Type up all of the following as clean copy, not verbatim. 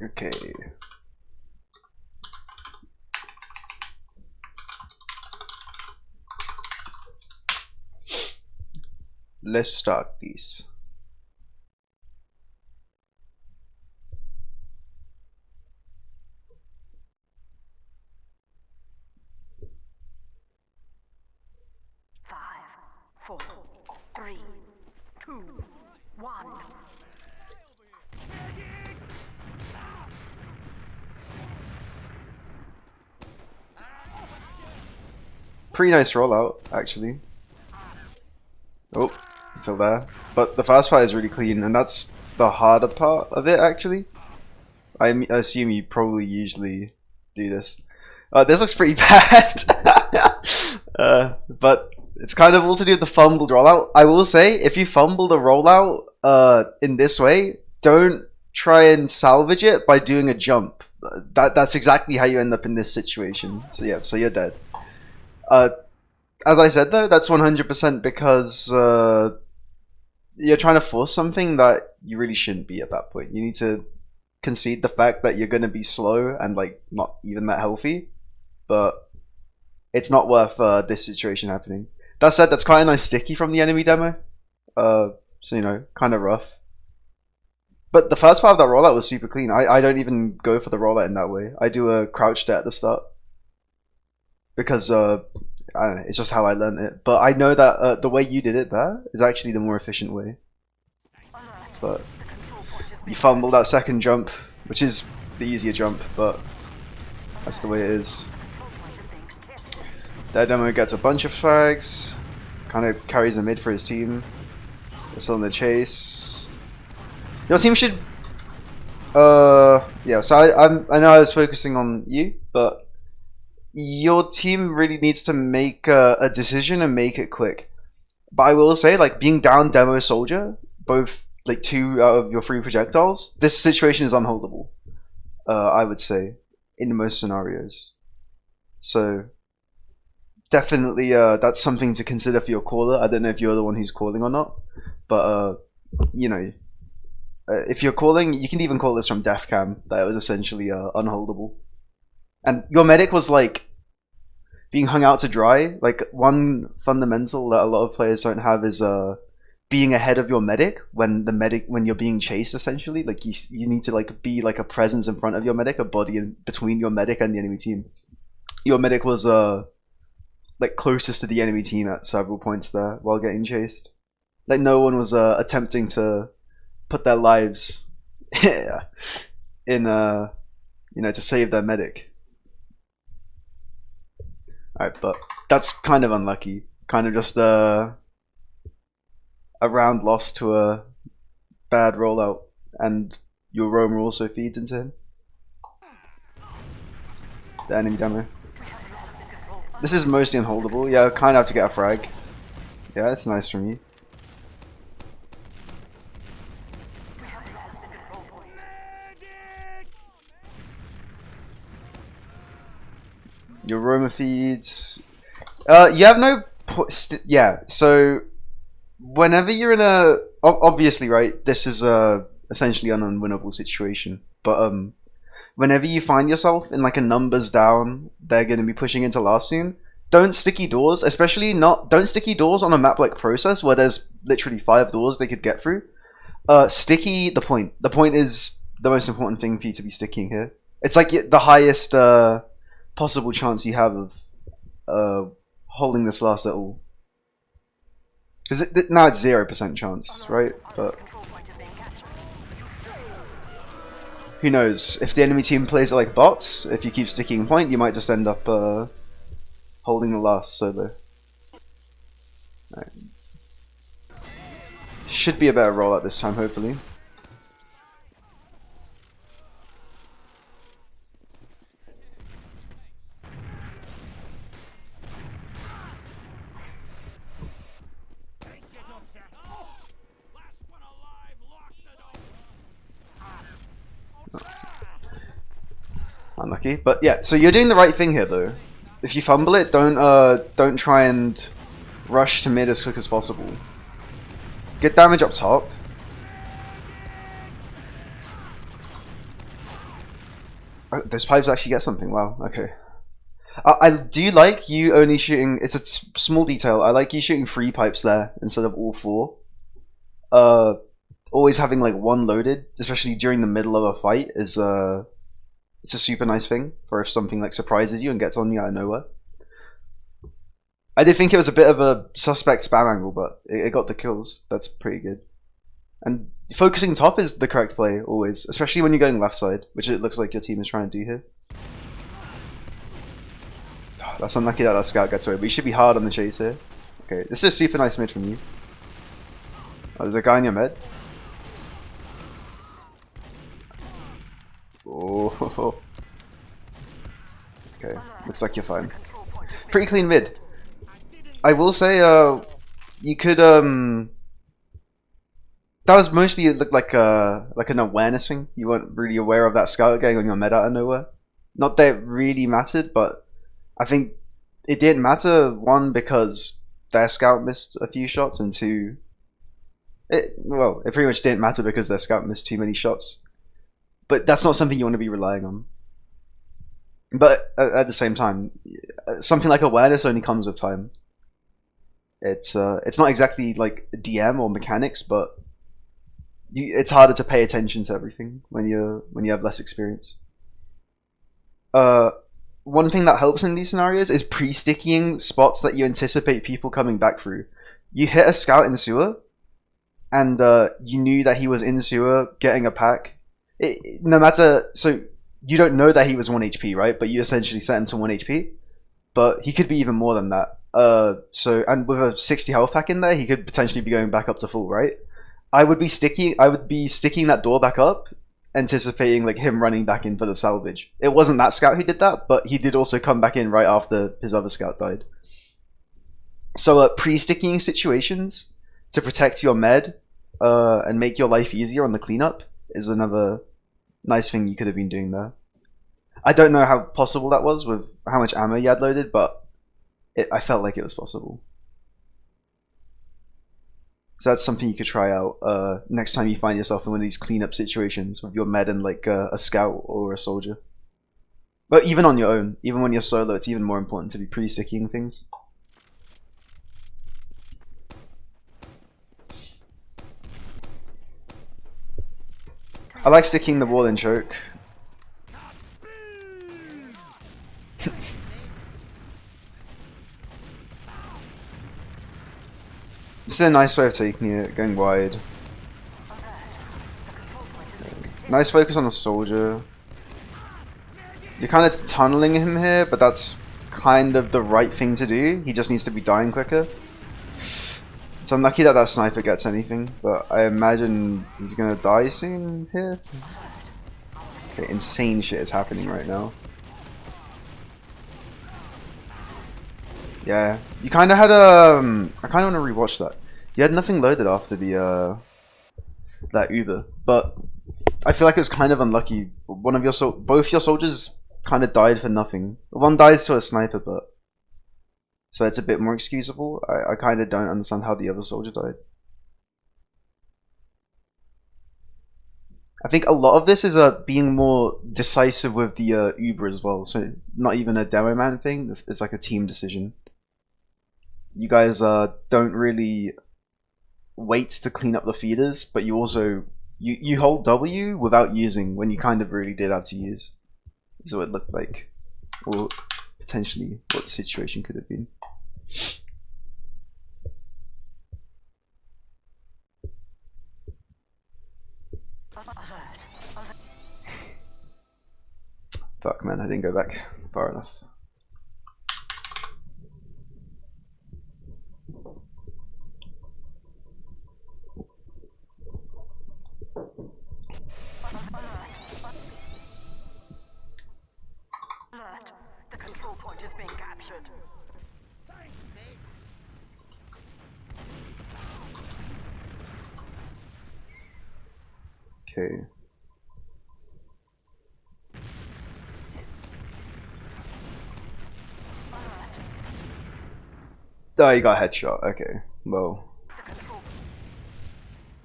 Okay. Let's start this. Five, 4, 3, 2, 1. Pretty nice rollout, actually. Oh, until there. But the first part is really clean, and that's the harder part of it, actually. I assume you probably usually do this. This looks pretty bad. But it's kind of all to do with the fumbled rollout. I will say, if you fumble the rollout in this way, don't try and salvage it by doing a jump. That's exactly how you end up in this situation. So yeah, so you're dead. As I said though, that's 100% because you're trying to force something that you really shouldn't be at that point. You need to concede the fact that you're going to be slow and like not even that healthy, but it's not worth this situation happening. That said, that's quite a nice sticky from the enemy demo, so you know, kind of rough. But the first part of that rollout was super clean. I don't even go for the rollout in that way. I do a crouch dare at the start because I don't know, it's just how I learned it. But I know that the way you did it there is actually the more efficient way. But you fumble that second jump, which is the easier jump, but that's the way it is. Their demo gets a bunch of flags, kind of carries the mid for his team. They're still in the chase. Your team should... yeah, so I know I was focusing on you, but your team really needs to make a decision and make it quick. But I will say, like, being down demo soldier, both like 2 out of your 3 projectiles, this situation is unholdable. I would say, in most scenarios. So definitely, that's something to consider for your caller. I don't know if you're the one who's calling or not, but you know, if you're calling, you can even call this from Defcam. That it was essentially unholdable. And your medic was like being hung out to dry. Like one fundamental that a lot of players don't have is being ahead of your medic when you're being chased. Essentially, like you need to like be like a presence in front of your medic, a body in between your medic and the enemy team. Your medic was like closest to the enemy team at several points there while getting chased. Like no one was attempting to put their lives in you know, to save their medic. Alright, but that's kind of unlucky. Kind of just a round loss to a bad rollout, and your roamer also feeds into him. The enemy demo. This is mostly unholdable. Yeah, I kind of have to get a frag. Yeah, that's nice from you. Your roamer feeds. You have no. Yeah, so whenever you're in a. Obviously, right, this is essentially an unwinnable situation. But whenever you find yourself in like a numbers down, they're going to be pushing into last soon. Don't sticky doors, especially not. Don't sticky doors on a map like Process where there's literally 5 doors they could get through. Sticky the point. The point is the most important thing for you to be sticking here. It's like the highest possible chance you have of holding this last little. Because now it's 0% chance, right? But who knows? If the enemy team plays it like bots, if you keep sticking point, you might just end up holding the last solo. Right. Should be a better rollout this time, hopefully. Unlucky, but yeah. So you're doing the right thing here, though. If you fumble it, don't try and rush to mid as quick as possible. Get damage up top. Oh, those pipes actually get something. Wow. Okay. I do like you only shooting. It's a small detail. I like you shooting 3 pipes there instead of all 4. Uh, always having like 1 loaded, especially during the middle of a fight, is it's a super nice thing for if something like surprises you and gets on you out of nowhere. I did think it was a bit of a suspect spam angle, but it got the kills. That's pretty good. And focusing top is the correct play always, especially when you're going left side, which it looks like your team is trying to do here. That's unlucky that scout gets away, but you should be hard on the chase here. Okay, this is a super nice mid from you. Oh, there's a guy in your mid. Oh. Okay, looks like you're fine. Pretty clean mid. I will say, you could that was mostly, it looked like an awareness thing. You weren't really aware of that scout going on your mid out of nowhere. Not that it really mattered, but I think it didn't matter. 1, because their scout missed a few shots, and 2, it pretty much didn't matter because their scout missed too many shots. But that's not something you want to be relying on. But at the same time, something like awareness only comes with time. It's not exactly like DM or mechanics, but it's harder to pay attention to everything when you have less experience. One thing that helps in these scenarios is pre-sticking spots that you anticipate people coming back through. You hit a scout in sewer, and you knew that he was in sewer getting a pack. No matter, so you don't know that he was 1 HP, right? But you essentially set him to 1 HP. But he could be even more than that. And with a 60 health pack in there, he could potentially be going back up to full, right? I would be sticking that door back up, anticipating like him running back in for the salvage. It wasn't that scout who did that, but he did also come back in right after his other scout died. So pre-sticking situations to protect your med and make your life easier on the cleanup is another nice thing you could have been doing there. I don't know how possible that was with how much ammo you had loaded, but I felt like it was possible. So that's something you could try out next time you find yourself in one of these cleanup situations with your med and like a scout or a soldier. But even on your own, even when you're solo, it's even more important to be pre-sticking things. I like sticking the wall in choke. This is a nice way of taking it, going wide. Nice focus on the soldier. You're kind of tunneling him here, but that's kind of the right thing to do. He just needs to be dying quicker. It's unlucky that that sniper gets anything, but I imagine he's gonna die soon here. Okay, insane shit is happening right now. Yeah, you kind of had I kind of want to rewatch that. You had nothing loaded after the that Uber, but I feel like it was kind of unlucky. One of your both your soldiers kind of died for nothing. One dies to a sniper, but so it's a bit more excusable. I kind of don't understand how the other soldier died. I think a lot of this is being more decisive with the Uber as well. So not even a Demoman thing. It's like a team decision. You guys don't really wait to clean up the feeders, but you also you hold W without using when you kind of really did have to use. So it looked like, or potentially what the situation could have been. Fuck man, I didn't go back far enough. Alert. The control point is being captured. Okay. Oh, you got a headshot. Okay. Well.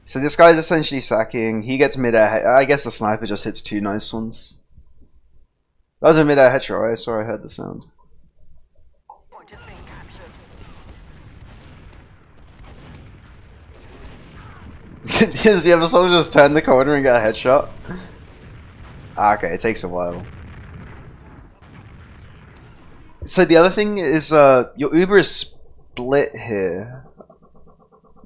So this guy's essentially sacking. He gets mid-air. I guess the sniper just hits 2 nice ones. That was a mid-air headshot, right? I swear I heard the sound. Point is being captured. Does the other soldier just turn the corner and get a headshot? Ah, okay, it takes a while. So the other thing is, your Uber is split here.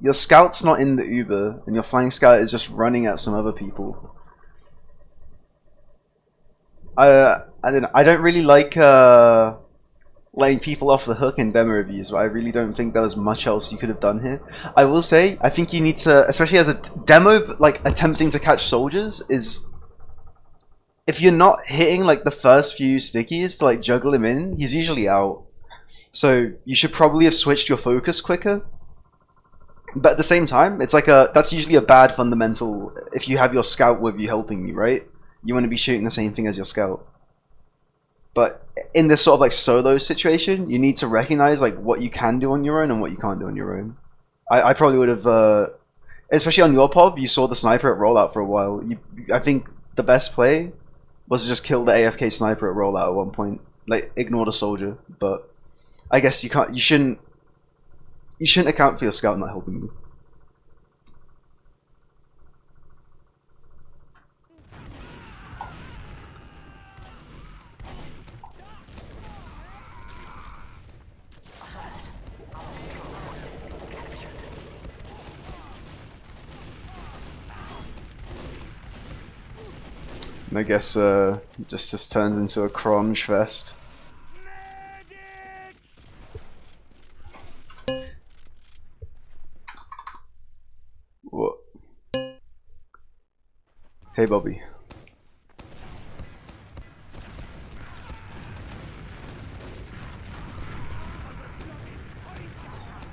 Your scout's not in the Uber, and your flying scout is just running at some other people. I don't really like letting people off the hook in demo reviews, but I really don't think there was much else you could have done here. I will say, I think you need to, especially as a demo, like attempting to catch soldiers is, if you're not hitting like the first few stickies to like juggle him in, he's usually out. So you should probably have switched your focus quicker. But at the same time, it's like that's usually a bad fundamental if you have your scout with you helping you, right? You want to be shooting the same thing as your scout. But in this sort of like solo situation, you need to recognize like what you can do on your own and what you can't do on your own. I probably would have, especially on your POV, you saw the sniper at rollout for a while. I think the best play was to just kill the AFK sniper at rollout at one point, like ignore the soldier. But I guess you shouldn't account for your scout not helping you. And I guess just this turns into a crunch fest. What? Hey, Bobby.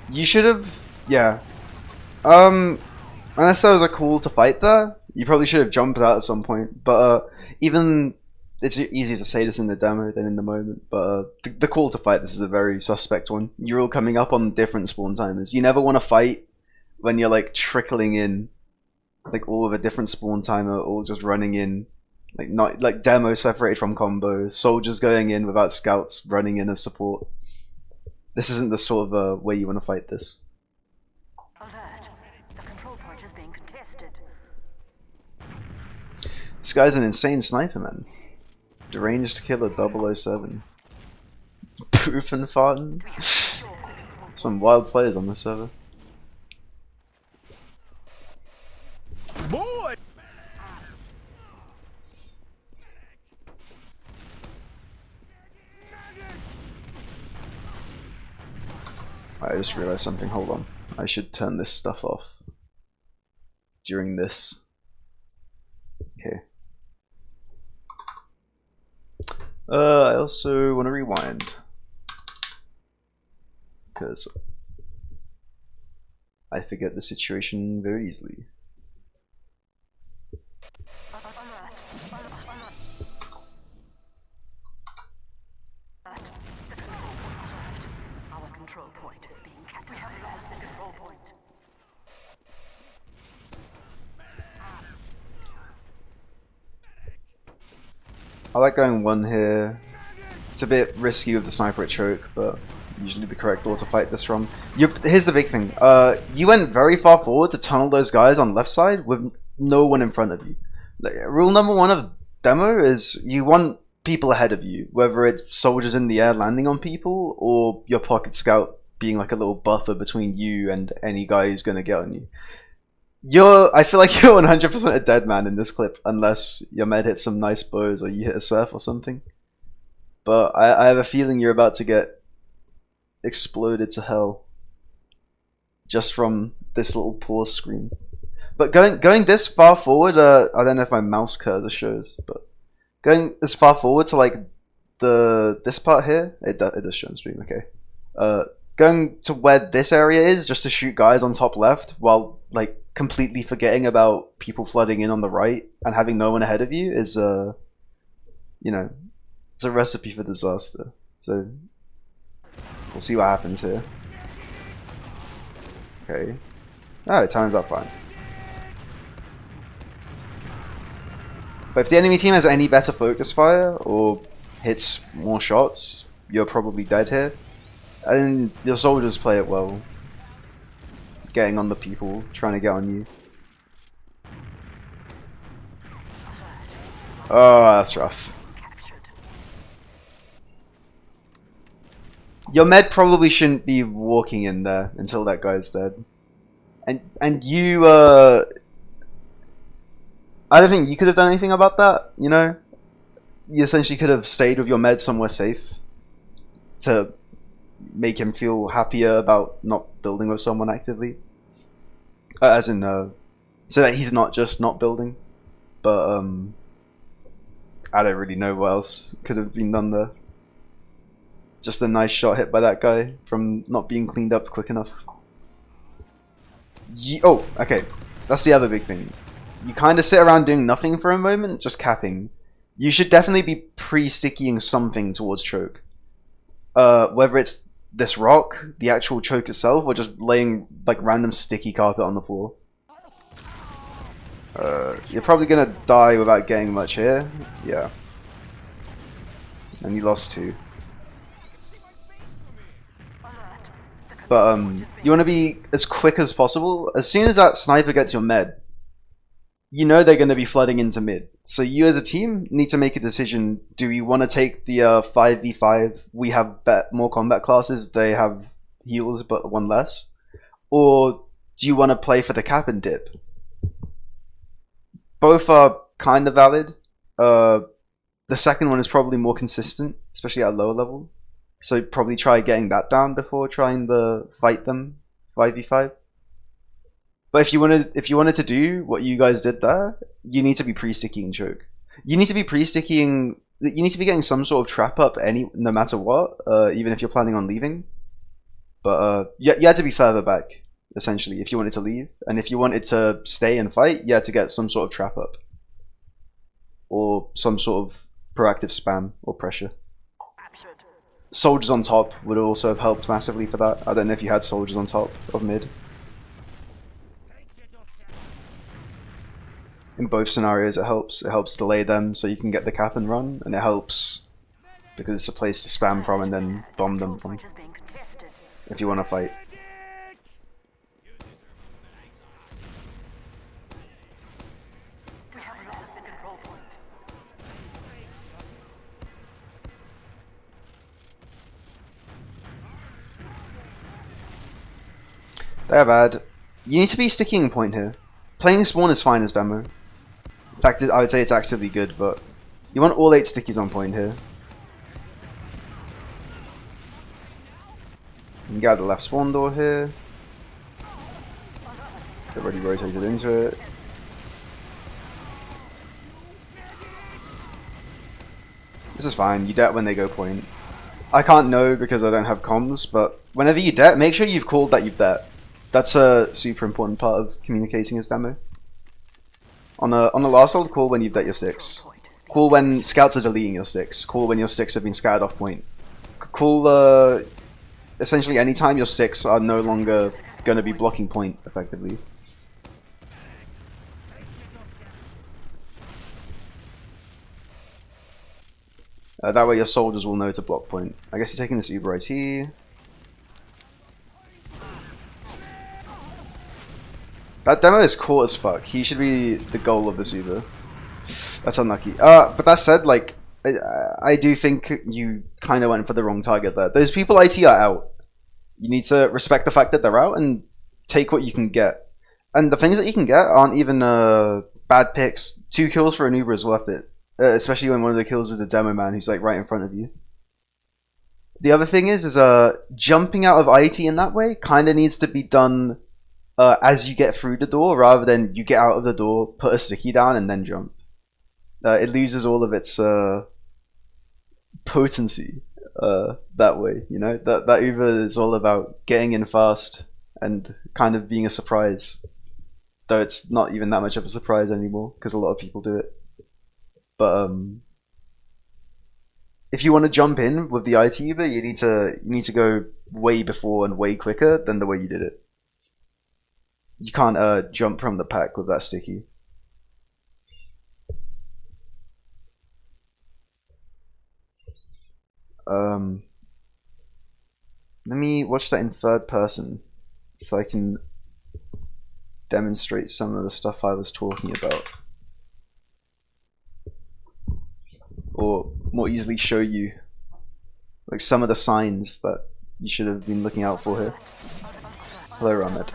You should have, yeah. Unless there was a call to fight there, you probably should have jumped out at some point. But even it's easier to say this in the demo than in the moment. But the call to fight this is a very suspect one. You're all coming up on different spawn timers. You never want to fight when you're like trickling in, like all of a different spawn timer, all just running in, like not like demo separated from combo, soldiers going in without scouts running in as support. This isn't the sort of way you want to fight this. Alert. The control point is being contested. This guy's an insane sniper, man. Deranged killer 007. Proof and farting. Some wild players on this server. Boy! I just realized something, hold on. I should turn this stuff off during this. Okay. I also want to rewind. Because I forget the situation very easily. Our control point is being captured. We have lost the control point. I like going one here. It's a bit risky with the sniper at choke, but usually the correct door to fight this from. Here's the big thing. You went very far forward to tunnel those guys on left side with no one in front of you. Like, rule number one of demo is you want people ahead of you, whether it's soldiers in the air landing on people or your pocket scout being like a little buffer between you and any guy who's gonna get on you. I feel like you're 100% a dead man in this clip unless your med hits some nice bows or you hit a surf or something. But I have a feeling you're about to get exploded to hell just from this little pause screen. But going this far forward, I don't know if my mouse cursor shows, but going this far forward to like this part here, it does show on stream, okay. Going to where this area is just to shoot guys on top left while like completely forgetting about people flooding in on the right and having no one ahead of you is you know, it's a recipe for disaster. So we'll see what happens here. Okay. Oh, it turns out fine. But if the enemy team has any better focus fire or hits more shots, you're probably dead here. And your soldiers play it well, getting on the people, trying to get on you. Oh, that's rough. Your med probably shouldn't be walking in there until that guy's dead. And you, I don't think you could have done anything about that, you know? You essentially could have stayed with your med somewhere safe to make him feel happier about not building with someone actively. As in, so that he's not just not building. But, I don't really know what else could have been done there. Just a nice shot hit by that guy from not being cleaned up quick enough. Oh, okay. That's the other big thing. You kind of sit around doing nothing for a moment, just capping. You should definitely be pre-stickying something towards choke. Whether it's this rock, the actual choke itself, or just laying like random sticky carpet on the floor. You're probably gonna die without getting much here. Yeah. And you lost 2. But you want to be as quick as possible. As soon as that sniper gets your med, you know they're going to be flooding into mid. So you as a team need to make a decision. Do you want to take the 5v5? We have more combat classes. They have heals, but 1 less. Or do you want to play for the cap and dip? Both are kind of valid. The second one is probably more consistent, especially at a lower level. So probably try getting that down before trying to fight them 5v5. But if you wanted to do what you guys did there, you need to be pre-stickying choke. You need to be pre-stickying. You need to be getting some sort of trap up no matter what, even if you're planning on leaving. But you had to be further back essentially if you wanted to leave, and if you wanted to stay and fight, you had to get some sort of trap up or some sort of proactive spam or pressure. Soldiers on top would also have helped massively for that. I don't know if you had soldiers on top of mid. In both scenarios it helps. It helps delay them so you can get the cap and run, and it helps because it's a place to spam from and then bomb them from if you want to fight. They're bad. You need to be sticking point here. Playing spawn is fine as demo. In fact, I would say it's actively good, but you want all 8 stickies on point here. You can get out the left spawn door here. They've already rotated into it. This is fine. You det when they go point. I can't know because I don't have comms, but whenever you det, make sure you've called that you've det. That's a super important part of communicating as demo. On a last hold, call when you've det your 6. Call when scouts are deleting your 6. Call when your 6 have been scattered off point. Call essentially anytime your 6 are no longer going to be blocking point effectively. That way your soldiers will know to block point. I guess you're taking this Uber IT. That demo is cool as fuck. He should be the goal of this Uber. That's unlucky. But that said, like, I do think you kind of went for the wrong target there. Those people IT are out. You need to respect the fact that they're out and take what you can get. And the things that you can get aren't even bad picks. 2 kills for an Uber is worth it. Especially when one of the kills is a demo man who's like right in front of you. The other thing is jumping out of IT in that way kind of needs to be done as you get through the door, rather than you get out of the door, put a sticky down, and then jump. It loses all of its potency that way, you know? That Uber is all about getting in fast and kind of being a surprise. Though it's not even that much of a surprise anymore, because a lot of people do it. But if you want to jump in with the IT Uber, you need to go way before and way quicker than the way you did it. You can't jump from the pack with that sticky. Let me watch that in third person so I can demonstrate some of the stuff I was talking about. Or more easily show you like some of the signs that you should have been looking out for here. Hello, Ramed.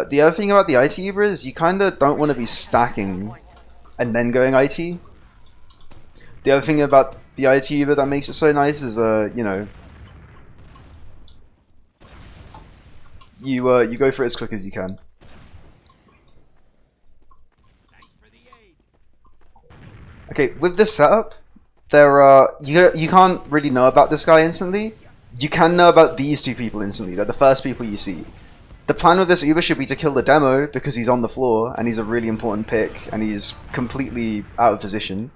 The other thing about the IT Uber is you kind of don't want to be stacking and then going IT. The other thing about the IT Uber that makes it so nice is, you know, you go for it as quick as you can. Okay, with this setup, there are you can't really know about this guy instantly. You can know about these two people instantly. They're the first people you see. The plan with this Uber should be to kill the demo because he's on the floor and he's a really important pick and he's completely out of position.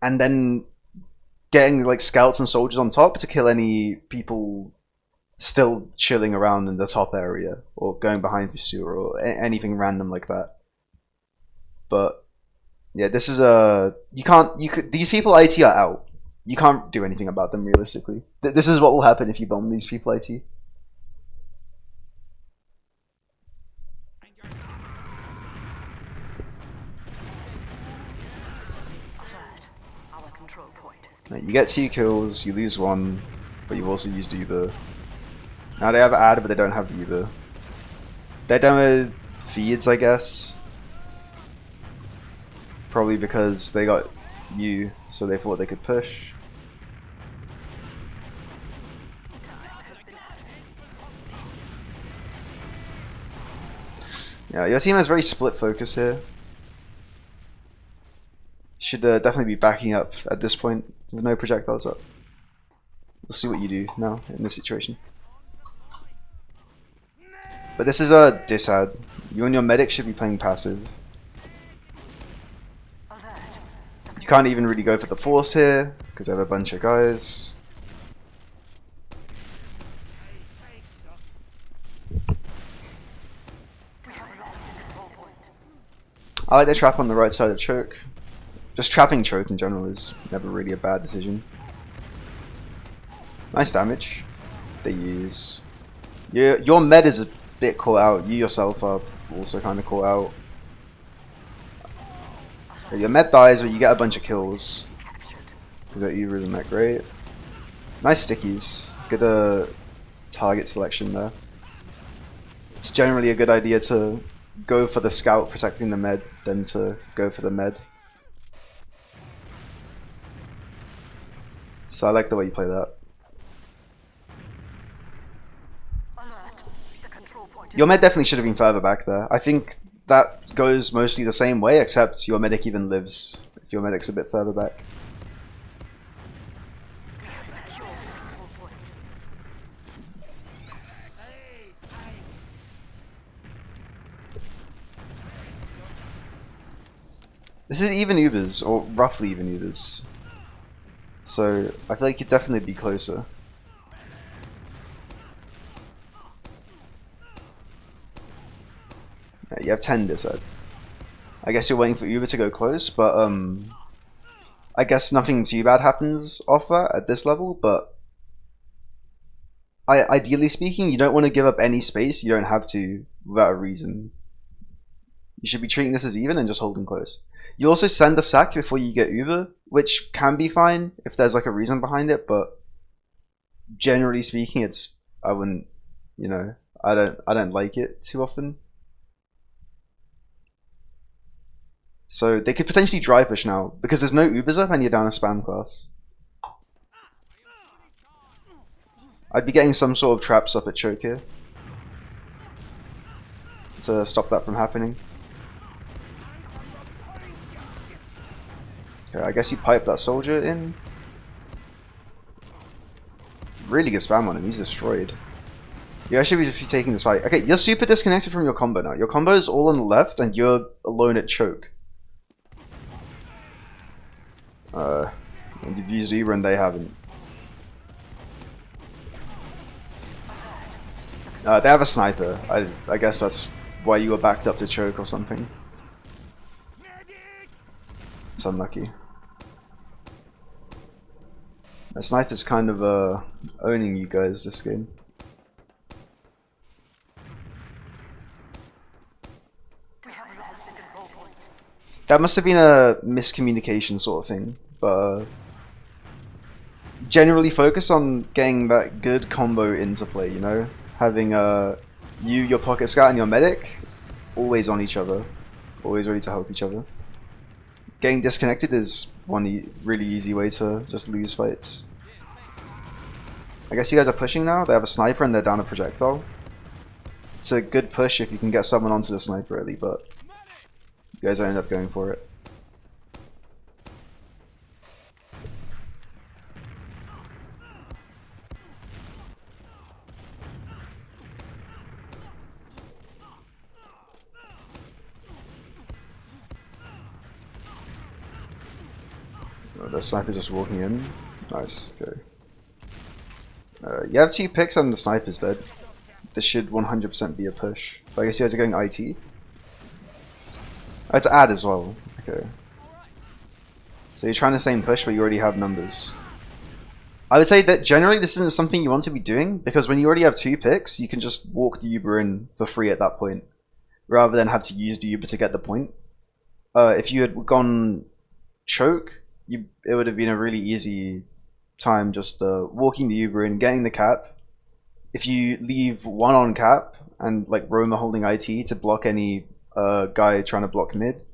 And then getting like scouts and soldiers on top to kill any people still chilling around in the top area or going behind Visura or anything random like that. But yeah, this is these people IT are out. You can't do anything about them realistically. This is what will happen if you bomb these people IT. You get 2 kills, you lose 1, but you've also used Uber. Now they have ad, but they don't have Uber. Their demo feeds, I guess. Probably because they got you, so they thought they could push. Yeah, your team has very split focus here. Should definitely be backing up at this point with no projectiles up. We'll see what you do now in this situation. But this is a disad. You and your medic should be playing passive. You can't even really go for the force here because they have a bunch of guys. I like the trap on the right side of choke. Just trapping choke in general is never really a bad decision. Nice damage. They use. Your med is a bit caught out. You yourself are also kind of caught out. Your med dies, but you get a bunch of kills. Because that Uber isn't that great. Nice stickies. Good target selection there. It's generally a good idea to go for the scout protecting the med than to go for the med. So I like the way you play that. Your med definitely should have been further back there. I think that goes mostly the same way, except your medic even lives if your medic's a bit further back. This is even Ubers, or roughly even Ubers. So I feel like you'd definitely be closer. Yeah, you have 10 disad. I guess you're waiting for Uber to go close, but I guess nothing too bad happens off that at this level, but ideally speaking, you don't want to give up any space you don't have to without a reason. You should be treating this as even and just holding close. You also send a sack before you get Uber, which can be fine if there's like a reason behind it, but generally speaking, I wouldn't, you know, I don't like it too often. So they could potentially dry push now because there's no Ubers up and you're down a spam class. I'd be getting some sort of traps up at choke here to stop that from happening. Okay, I guess you pipe that soldier in. Really good spam on him, he's destroyed. You actually be taking this fight. Okay, you're super disconnected from your combo now. Your combo is all on the left and you're alone at choke. And you've used Uber and they haven't. They have a sniper. I guess that's why you were backed up to choke or something. It's unlucky. The sniper's kind of owning you guys this game. That must have been a miscommunication sort of thing, but generally focus on getting that good combo into play, you know? Having you, your pocket scout, and your medic always on each other, always ready to help each other. Getting disconnected is one really easy way to just lose fights. I guess you guys are pushing now. They have a sniper and they're down a projectile. It's a good push if you can get someone onto the sniper early, but you guys end up going for it. Oh, the sniper just walking in. Nice. Okay. You have 2 picks and the sniper's dead. This should 100% be a push. But I guess you guys are going IT. Oh, it's add as well. Okay. So you're trying the same push, but you already have numbers. I would say that generally this isn't something you want to be doing, because when you already have 2 picks, you can just walk the Uber in for free at that point, rather than have to use the Uber to get the point. If you had gone choke, it would have been a really easy time just walking the Uber in, getting the cap. If you leave 1 on cap and like Roma holding IT to block any guy trying to block mid,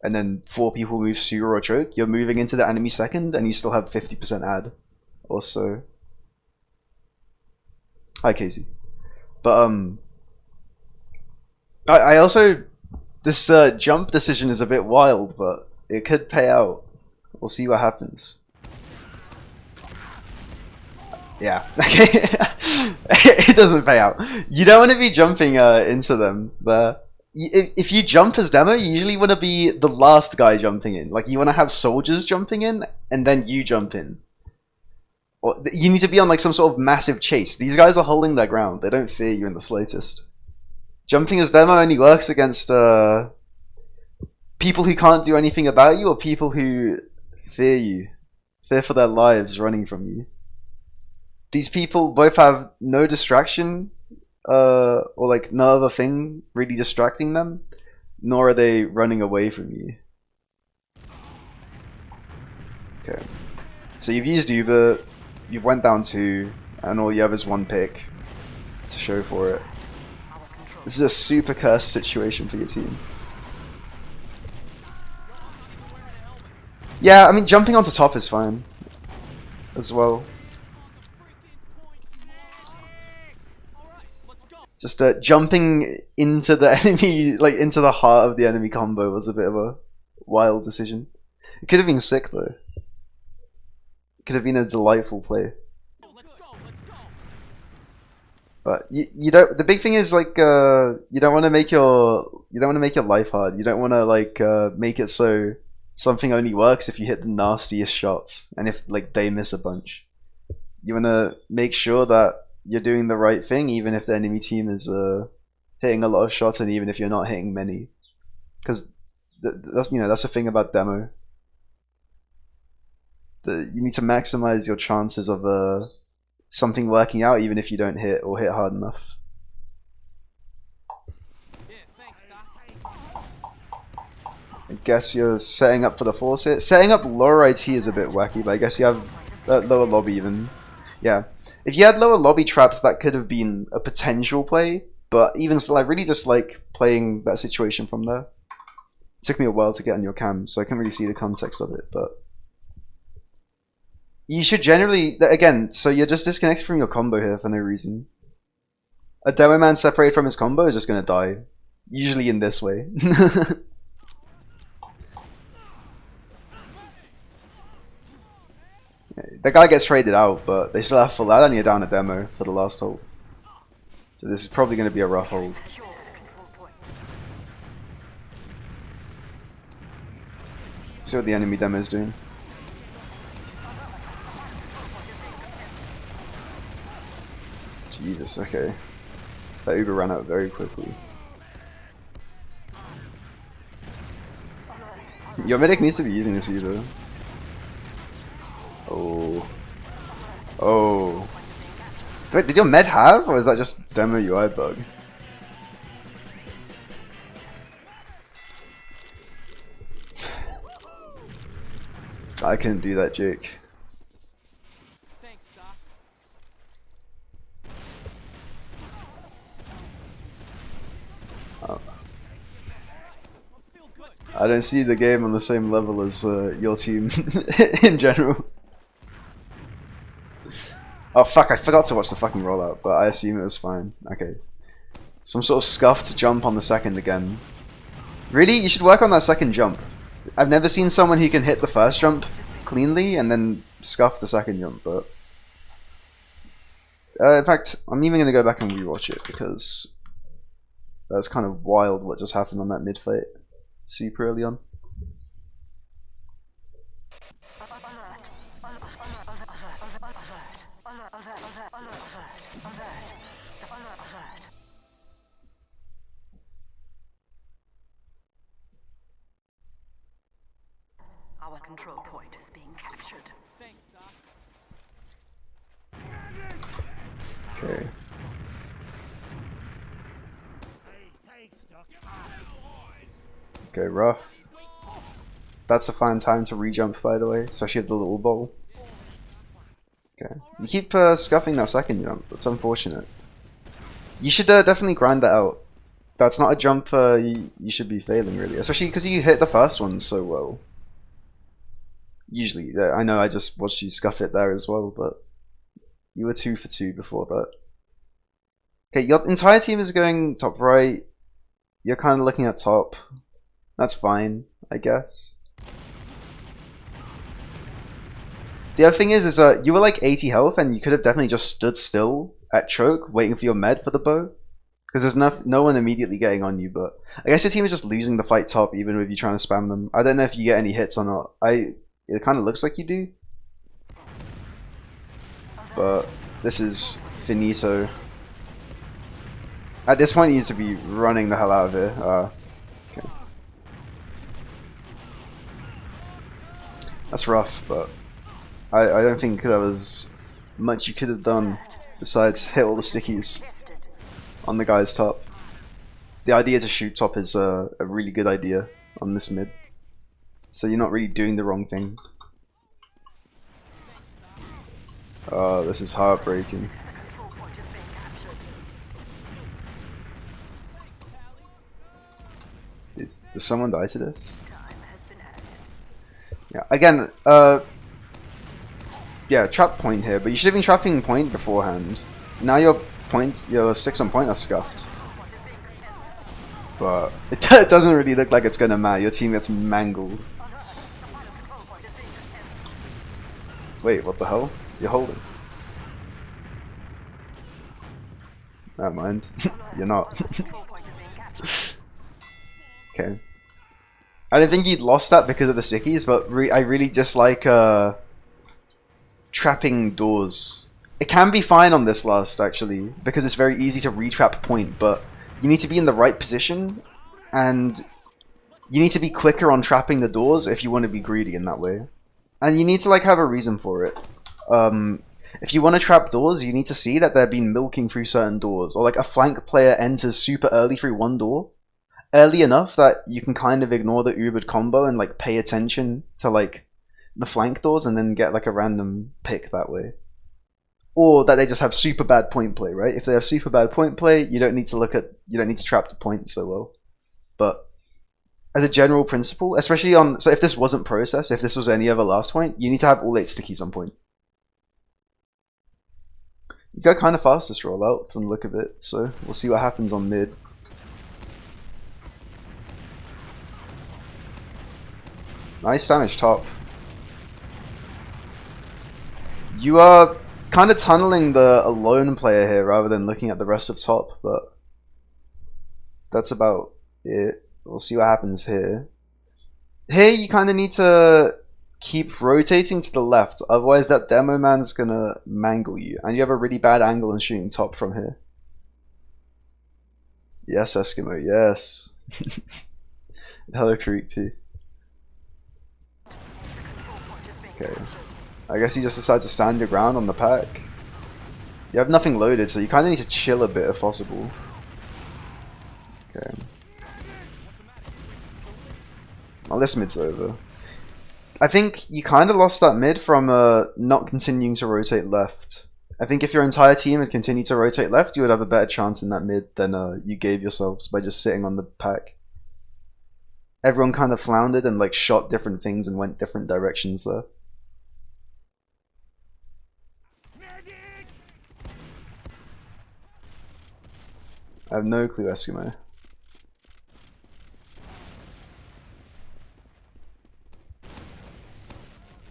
and then 4 people move sewer or choke, you're moving into the enemy second and you still have 50% add. Also, hi Casey. But I also, this jump decision is a bit wild, but it could pay out. We'll see what happens. Yeah, okay. It doesn't pay out. You don't want to be jumping into them there. If you jump as demo, you usually want to be the last guy jumping in. Like, you want to have soldiers jumping in, and then you jump in. Or you need to be on like some sort of massive chase. These guys are holding their ground. They don't fear you in the slightest. Jumping as demo only works against people who can't do anything about you, or people who fear you. Fear for their lives running from you. These people both have no distraction, or like no other thing really distracting them, nor are they running away from you. Okay. So you've used Uber, you've went down 2, and all you have is 1 pick to show for it. This is a super cursed situation for your team. Yeah, I mean, jumping onto top is fine as well. Just jumping into the enemy, like into the heart of the enemy combo, was a bit of a wild decision. It could have been sick though. It could have been a delightful play. But you don't. The big thing is like you don't want to make your life hard. You don't want to like make it so something only works if you hit the nastiest shots and if like they miss a bunch. You want to make sure that you're doing the right thing, even if the enemy team is hitting a lot of shots, and even if you're not hitting many, because that's that's the thing about demo. You need to maximize your chances of something working out, even if you don't hit or hit hard enough. I guess you're setting up for the force hit. Setting up lower IT is a bit wacky, but I guess you have lower lobby even. Yeah. If you had lower lobby traps, that could have been a potential play, but even still, I really just like playing that situation from there. It took me a while to get on your cam, so I can't really see the context of it, but you should generally, again, so you're just disconnected from your combo here for no reason. A demo man separated from his combo is just going to die, usually in this way. The guy gets traded out, but they still have full out and you're down a demo for the last hold. So this is probably going to be a rough hold. See what the enemy demo is doing. Jesus, okay. That Uber ran out very quickly. Your medic needs to be using this Uber. Oh. Oh. Wait, did your med have? Or is that just demo UI bug? I couldn't do that, Jake. I don't see the game on the same level as your team in general. Oh fuck, I forgot to watch the fucking rollout, but I assume it was fine. Okay. Some sort of scuffed jump on the second again. Really? You should work on that second jump. I've never seen someone who can hit the first jump cleanly and then scuff the second jump, but... in fact, I'm even going to go back and rewatch it because that was kind of wild what just happened on that mid fight. Super early on. Our control point is being captured. Okay. Okay, rough. That's a fine time to re-jump, by the way, especially with the little ball. Okay. You keep scuffing that second jump. That's unfortunate. You should definitely grind that out. That's not a jump you should be failing, really. Especially because you hit the first one so well. Usually, I know I just watched you scuff it there as well, but you were 2 for 2 before that. Okay, your entire team is going top right. You're kind of looking at top. That's fine, I guess. The other thing is you were like 80 health and you could have definitely just stood still at choke, waiting for your med for the bow. Because there's no one immediately getting on you, but I guess your team is just losing the fight top even with you trying to spam them. I don't know if you get any hits or not. It kind of looks like you do. But this is finito. At this point, he needs to be running the hell out of here. Okay. That's rough, but I don't think there was much you could have done besides hit all the stickies on the guy's top. The idea to shoot top is a really good idea on this mid. So you're not really doing the wrong thing. Oh, this is heartbreaking. Does someone die to this? Yeah, again, yeah, trap point here, but you should have been trapping point beforehand. Now your 6 on point are scuffed. But it doesn't really look like it's gonna matter. Your team gets mangled. Wait, what the hell? You're holding. Never mind. You're not. Okay. I don't think you'd lost that because of the stickies, but I really dislike trapping doors. It can be fine on this last, actually, because it's very easy to re-trap point, but you need to be in the right position, and you need to be quicker on trapping the doors if you want to be greedy in that way. And you need to like have a reason for it. If you want to trap doors, you need to see that they've been milking through certain doors, or like a flank player enters super early through one door, early enough that you can kind of ignore the Ubered combo and like pay attention to like the flank doors and then get like a random pick that way. Or that they just have super bad point play, right? If they have super bad point play, you don't need to trap the point so well. But as a general principle, especially on, so if this wasn't processed, if this was any other last point, you need to have all 8 stickies on point. You go kind of fast this rollout from the look of it, so we'll see what happens on mid. Nice damage top. You are kind of tunneling the alone player here rather than looking at the rest of top, but that's about it. We'll see what happens here. Here you kind of need to keep rotating to the left, otherwise that demo man's gonna mangle you, and you have a really bad angle on shooting top from here. Yes, Eskimo, yes. Hello, Creek too. Okay. I guess you just decide to stand your ground on the pack. You have nothing loaded, so you kind of need to chill a bit if possible. Okay. Well, this mid's over. I think you kind of lost that mid from not continuing to rotate left. I think if your entire team had continued to rotate left, you would have a better chance in that mid than you gave yourselves by just sitting on the pack. Everyone kind of floundered and like shot different things and went different directions there. I have no clue, Eskimo.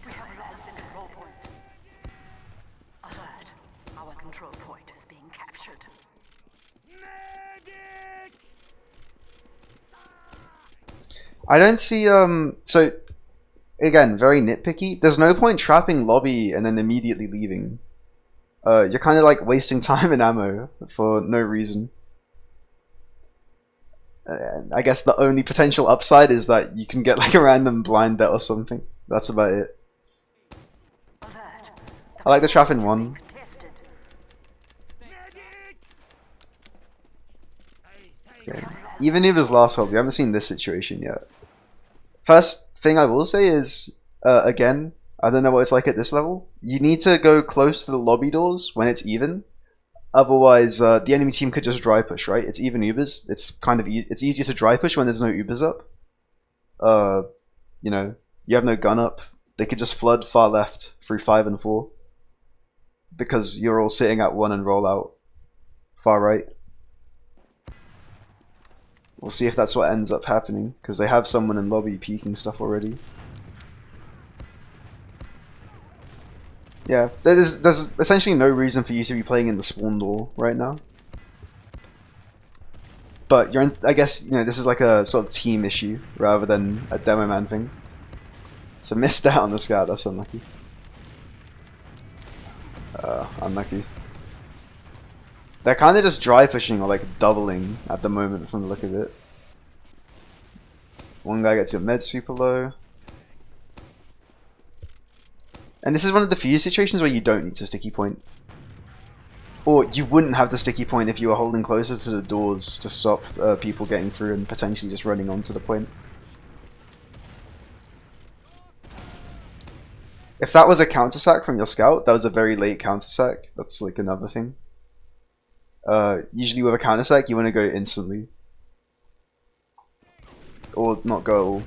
We have lost the control point. Alert. Our control point is being captured. I don't see so again, very nitpicky. There's no point trapping lobby and then immediately leaving. You're kind of like wasting time and ammo for no reason. I guess the only potential upside is that you can get like a random blind debt or something. That's about it. Alert. I like the trap in one. Contested. Okay. Even if it's last hold, we haven't seen this situation yet. First thing I will say is, again, I don't know what it's like at this level. You need to go close to the lobby doors when it's even. Otherwise, the enemy team could just dry push, right? It's even Ubers. It's kind of it's easier to dry push when there's no Ubers up. You know, you have no gun up. They could just flood far left through 5 and 4 because you're all sitting at 1 and roll out far right. We'll see if that's what ends up happening because they have someone in lobby peeking stuff already. Yeah, there's essentially no reason for you to be playing in the spawn door right now. But you're in, I guess, you know, this is like a sort of team issue rather than a Demoman thing. So missed out on the scout, that's unlucky. Unlucky. They're kind of just dry pushing or like doubling at the moment from the look of it. One guy gets your med super low. And this is one of the few situations where you don't need to sticky point. Or you wouldn't have the sticky point if you were holding closer to the doors to stop people getting through and potentially just running onto the point. If that was a counter-sack from your scout, that was a very late counter-sack. That's like another thing. Usually with a counter-sack, you want to go instantly. Or not go at all.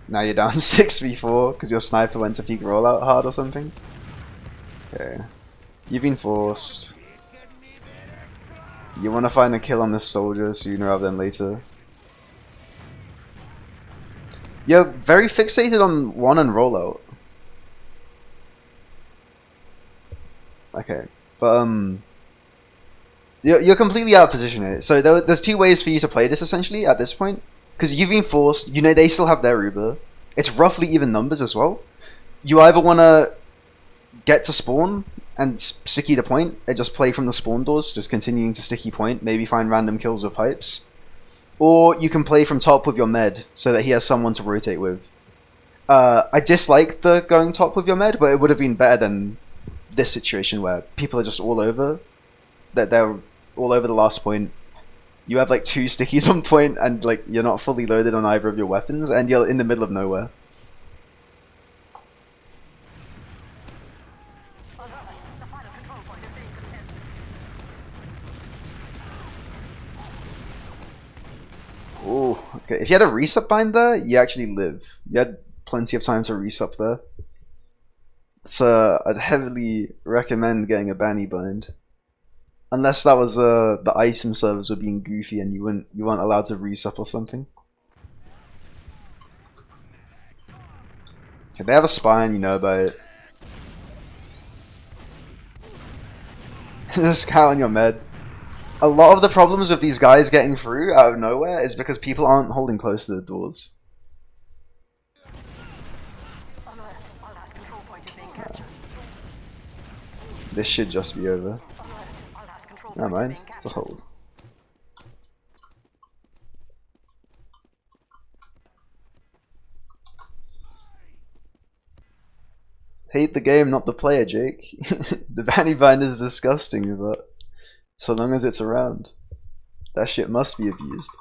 Now you're down 6v4 because your sniper went to peek rollout hard or something. Okay. You've been forced. You want to find a kill on this soldier sooner rather than later. You're very fixated on 1 and rollout. Okay. But you're completely out of position here. So there's 2 ways for you to play this essentially at this point. Because you've been forced, you know they still have their Uber. It's roughly even numbers as well. You either want to get to spawn and sticky the point and just play from the spawn doors, just continuing to sticky point, maybe find random kills with pipes. Or you can play from top with your med so that he has someone to rotate with. I dislike the going top with your med, but it would have been better than this situation where people are just all over. They're all over the last point. You have like 2 stickies on point and like you're not fully loaded on either of your weapons and you're in the middle of nowhere. Oh, okay. If you had a resup bind there, you actually live. You had plenty of time to resup there. So I'd heavily recommend getting a banny bind. Unless that was the item servers were being goofy and you weren't allowed to resup or something. Okay, they have a spine, you know about it. The scout on your med. A lot of the problems with these guys getting through out of nowhere is because people aren't holding close to the doors. This should just be over. Never point is mind. being It's a captured. hold. Hate the game, not the player, Jake. The bounty bind is disgusting, but so long as it's around, that shit must be abused.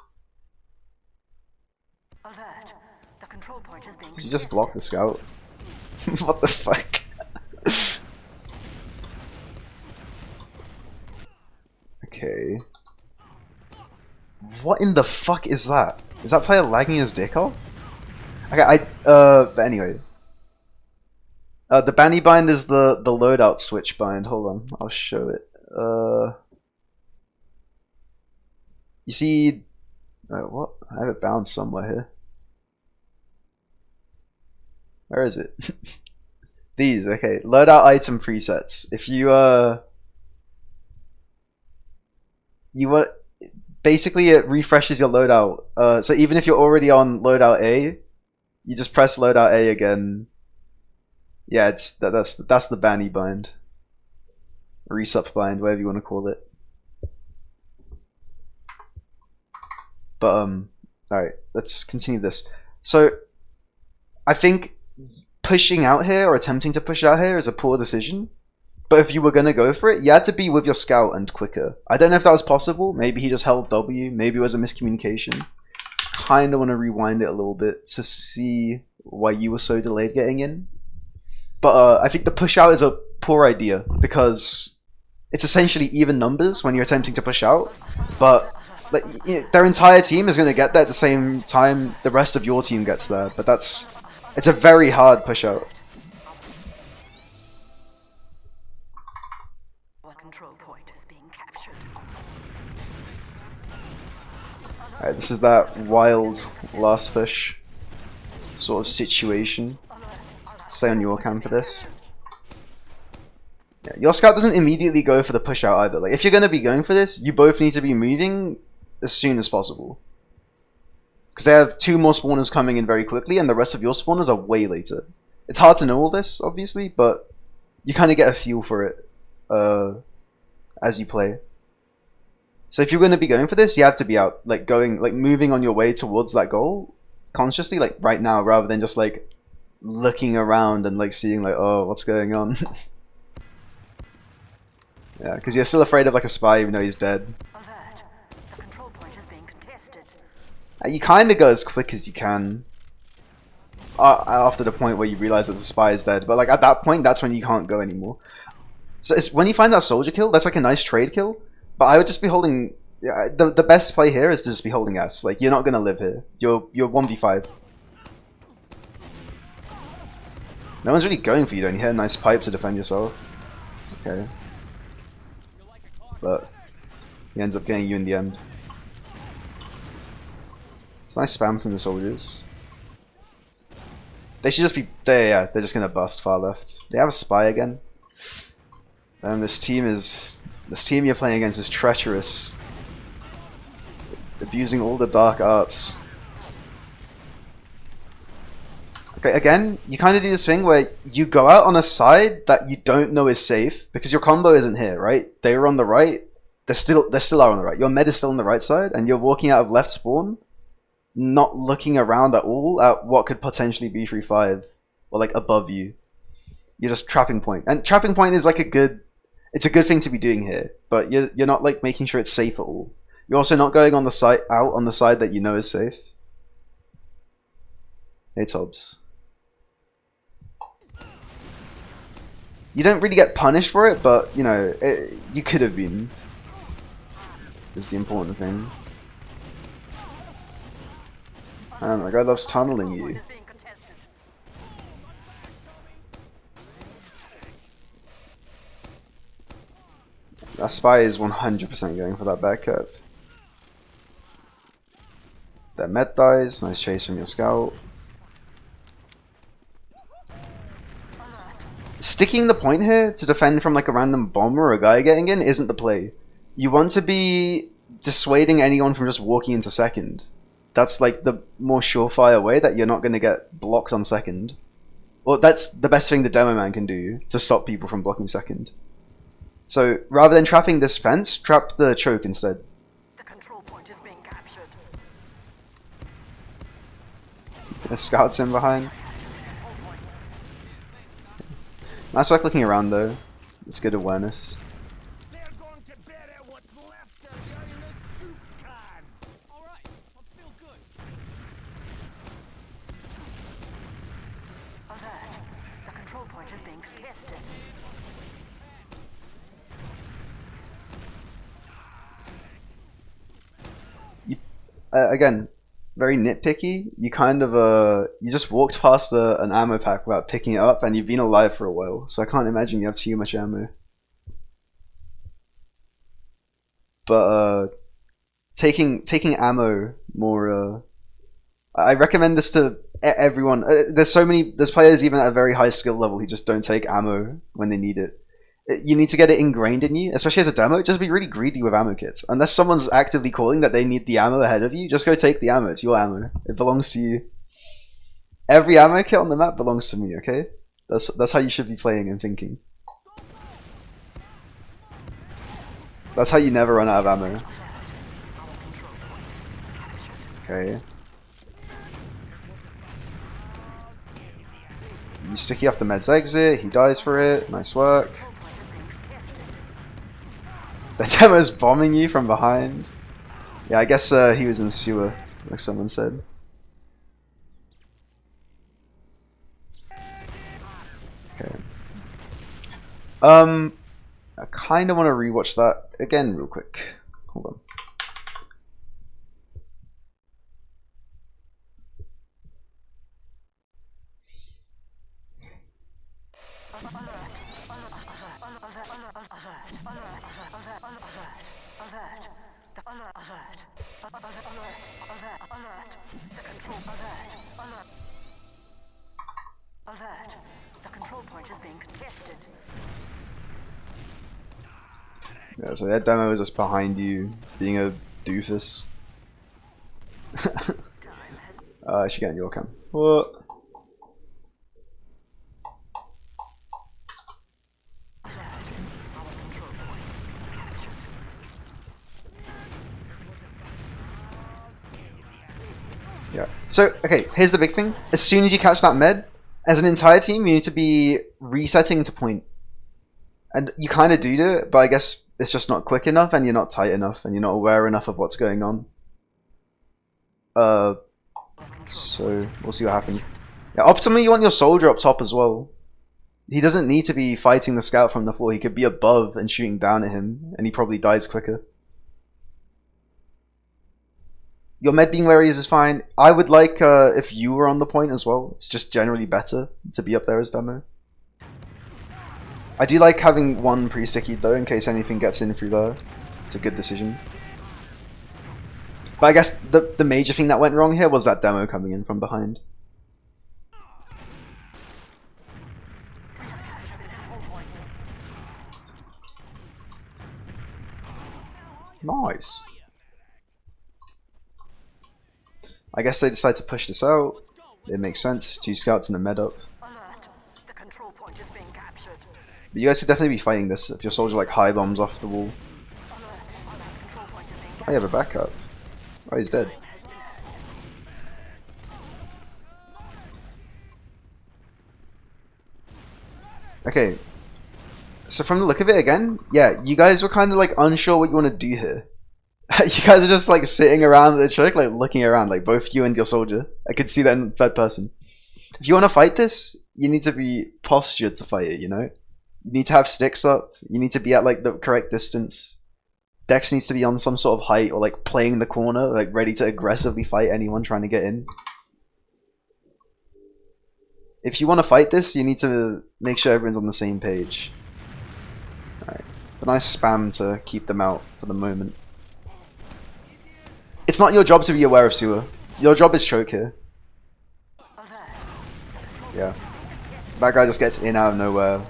Alert. The control point is being Does he just block the scout? What the fuck? Okay. What in the fuck is that? Is that player lagging his dick off? Okay, but anyway. The banny bind is the loadout switch bind. Hold on, I'll show it. You see, what? I have it bound somewhere here. Where is it? These, okay. Loadout item presets. If you you want, basically it refreshes your loadout. So even if you're already on loadout A, you just press loadout A again. Yeah, that's the banny bind, resup bind, whatever you want to call it. But all right, let's continue this. So I think pushing out here or attempting to push out here is a poor decision. But if you were gonna go for it, you had to be with your scout and quicker. I don't know if that was possible. Maybe he just held W. Maybe it was a miscommunication. Kind of want to rewind it a little bit to see why you were so delayed getting in. But I think the push out is a poor idea because it's essentially even numbers when you're attempting to push out. But like, you know, their entire team is going to get there at the same time the rest of your team gets there. But it's a very hard push out. The control point is being captured. Alright, this is that wild last push sort of situation. Stay on your cam for this. Yeah, your scout doesn't immediately go for the push out either. Like, if you're going to be going for this, you both need to be moving as soon as possible. Because they have 2 more spawners coming in very quickly, and the rest of your spawners are way later. It's hard to know all this, obviously, but you kind of get a feel for it as you play. So if you're going to be going for this, you have to be out, like moving on your way towards that goal consciously, like right now, rather than just like looking around and like seeing like, oh, what's going on. Yeah, because you're still afraid of like a spy even though he's dead. Alert. The control point is being contested. You kind of go as quick as you can after the point where you realize that the spy is dead, but like at that point, that's when you can't go anymore. So it's when you find that soldier kill, that's like a nice trade kill, but I would just be holding. Yeah, the best play here is to just be holding S. Like, you're not gonna live here. You're 1v5. No one's really going for you, don't you? Hit a nice pipe to defend yourself. Okay. But he ends up getting you in the end. It's nice spam from the soldiers. They should just be there. Yeah, they're just gonna bust far left. They have a spy again. And this team you're playing against is treacherous, abusing all the dark arts. Okay, again, you kind of do this thing where you go out on a side that you don't know is safe because your combo isn't here, right? They were on the right. They still are on the right. Your med is still on the right side, and you're walking out of left spawn, not looking around at all at what could potentially be 3-5 or like above you. You're just trapping point, and trapping point is like it's a good thing to be doing here, but you're not like making sure it's safe at all. You're also not going on the side out on the side that you know is safe. Hey Tobbs. You don't really get punished for it, but you know you could have been. Is the important thing. Man, my guy loves tunneling you. That spy is 100% going for that back cap. That met dies. Nice chase from your scout. Sticking the point here to defend from like a random bomb or a guy getting in isn't the play. You want to be dissuading anyone from just walking into second. That's like the more surefire way that you're not going to get blocked on second. Well, that's the best thing the Demoman can do to stop people from blocking second. So rather than trapping this fence, trap the choke instead. The control point is being captured. The scouts in behind. Nice work looking around though. It's good awareness. They're going to bury what's left of you in a soup can. All right, I feel good. Alert. The control point is being contested. Again, very nitpicky. You kind of you just walked past an ammo pack without picking it up, and you've been alive for a while. So I can't imagine you have too much ammo. But taking ammo more. I recommend this to everyone. There's players even at a very high skill level who just don't take ammo when they need it. You need to get it ingrained in you, especially as a demo. Just be really greedy with ammo kits. Unless someone's actively calling that they need the ammo ahead of you, just go take the ammo. It's your ammo. It belongs to you. Every ammo kit on the map belongs to me, okay? That's how you should be playing and thinking. That's how you never run out of ammo. Okay. You sticky off the med's exit, he dies for it. Nice work. The demo's bombing you from behind. Yeah, I guess he was in the sewer, like someone said. Okay. I kind of want to rewatch that again real quick. Hold on. Alert. The control point is being contested. Yeah, so that demo is just behind you, being a doofus. I should get in your cam. What? Yeah. So, okay, here's the big thing. As soon as you catch that med, as an entire team, you need to be resetting to point. And you kind of do it, but I guess it's just not quick enough, and you're not tight enough, and you're not aware enough of what's going on. So, we'll see what happens. Yeah, optimally, you want your soldier up top as well. He doesn't need to be fighting the scout from the floor. He could be above and shooting down at him, and he probably dies quicker. Your med being where he is fine. I would like if you were on the point as well. It's just generally better to be up there as demo. I do like having one pre-sticky though, in case anything gets in through there. It's a good decision. But I guess the major thing that went wrong here was that demo coming in from behind. Nice. I guess they decide to push this out. It makes sense. 2 scouts and a med up. Alert. The control point is being captured. But you guys could definitely be fighting this if your soldier like high bombs off the wall. Control point is being Oh, you have a backup. Oh, he's dead. Okay. So from the look of it again, yeah, you guys were kind of like unsure what you want to do here. You guys are just like sitting around the trick, like looking around, like both you and your soldier. I could see that in third person. If you want to fight this, you need to be postured to fight it, you know? You need to have sticks up. You need to be at like the correct distance. Dex needs to be on some sort of height or like playing the corner, like ready to aggressively fight anyone trying to get in. If you want to fight this, you need to make sure everyone's on the same page. Alright. A nice spam to keep them out for the moment. It's not your job to be aware of sewer. Your job is choke here. Yeah. That guy just gets in out of nowhere.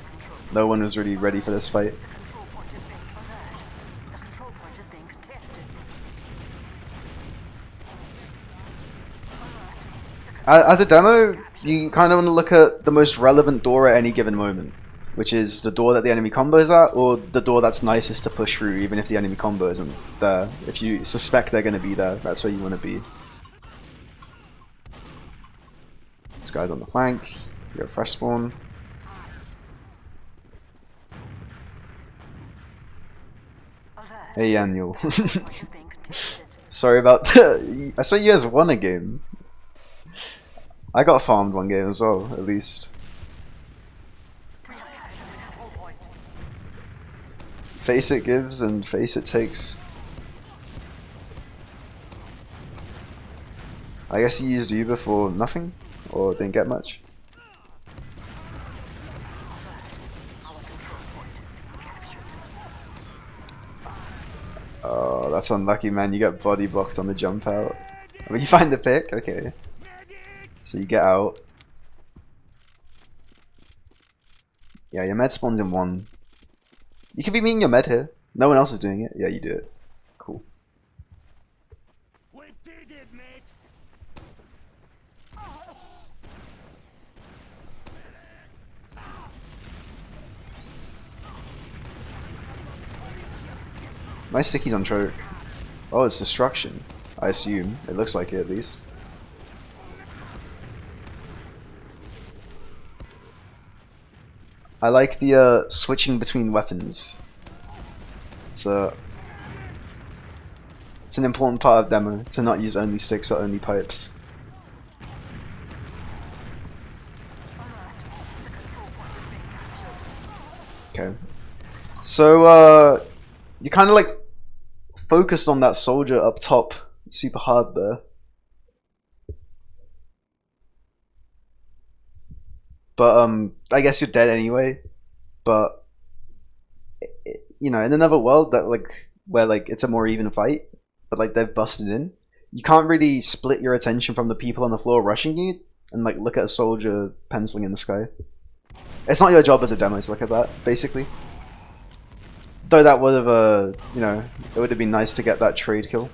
No one was really ready for this fight. The control point is being contested. As a demo, you kind of want to look at the most relevant door at any given moment. which is the door that the enemy combo is at, or the door that's nicest to push through even if the enemy combo isn't there. If you suspect they're going to be there, that's where you want to be. This guy's on the flank. You got fresh spawn. Hey Daniel. Sorry about that. I saw you guys won a game. I got farmed one game as well, at least. Face it gives and face it takes. I guess you used Uber for nothing? Or didn't get much? Oh, that's unlucky, man. You got body blocked on the jump out. I mean, you find the pick? Okay. So you get out. Yeah, your med spawns in 1. You could be meeting your med here. No one else is doing it. Yeah, you do it. Cool. We did it, mate. Nice stickies on choke. Oh, it's destruction. I assume. It looks like it at least. I like the switching between weapons. It's an important part of demo to not use only sticks or only pipes. Okay. So you kind of like focused on that soldier up top super hard there. But I guess you're dead anyway. But you know, in another world that like where like it's a more even fight, but like they've busted in, you can't really split your attention from the people on the floor rushing you and like look at a soldier penciling in the sky. It's not your job as a demo to look at that, basically. Though that would have you know, it would have been nice to get that trade kill.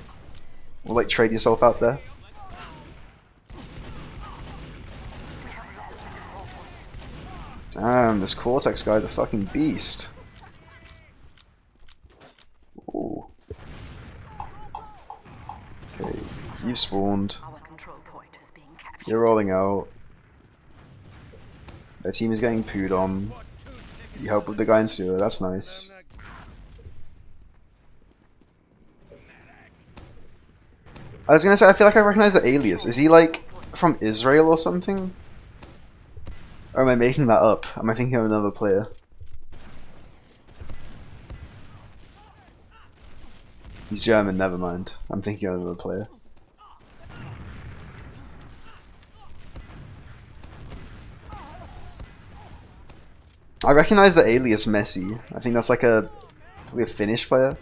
Or like trade yourself out there. Damn, this Cortex guy's a fucking beast. Ooh. Okay, you've spawned. You're rolling out. Their team is getting pooed on. You help with the guy in sewer, that's nice. I was gonna say, I feel like I recognize the alias. Is he like from Israel or something? Or am I making that up? Am I thinking of another player? He's German, never mind. I'm thinking of another player. I recognize the alias Messi. I think that's like probably a Finnish player,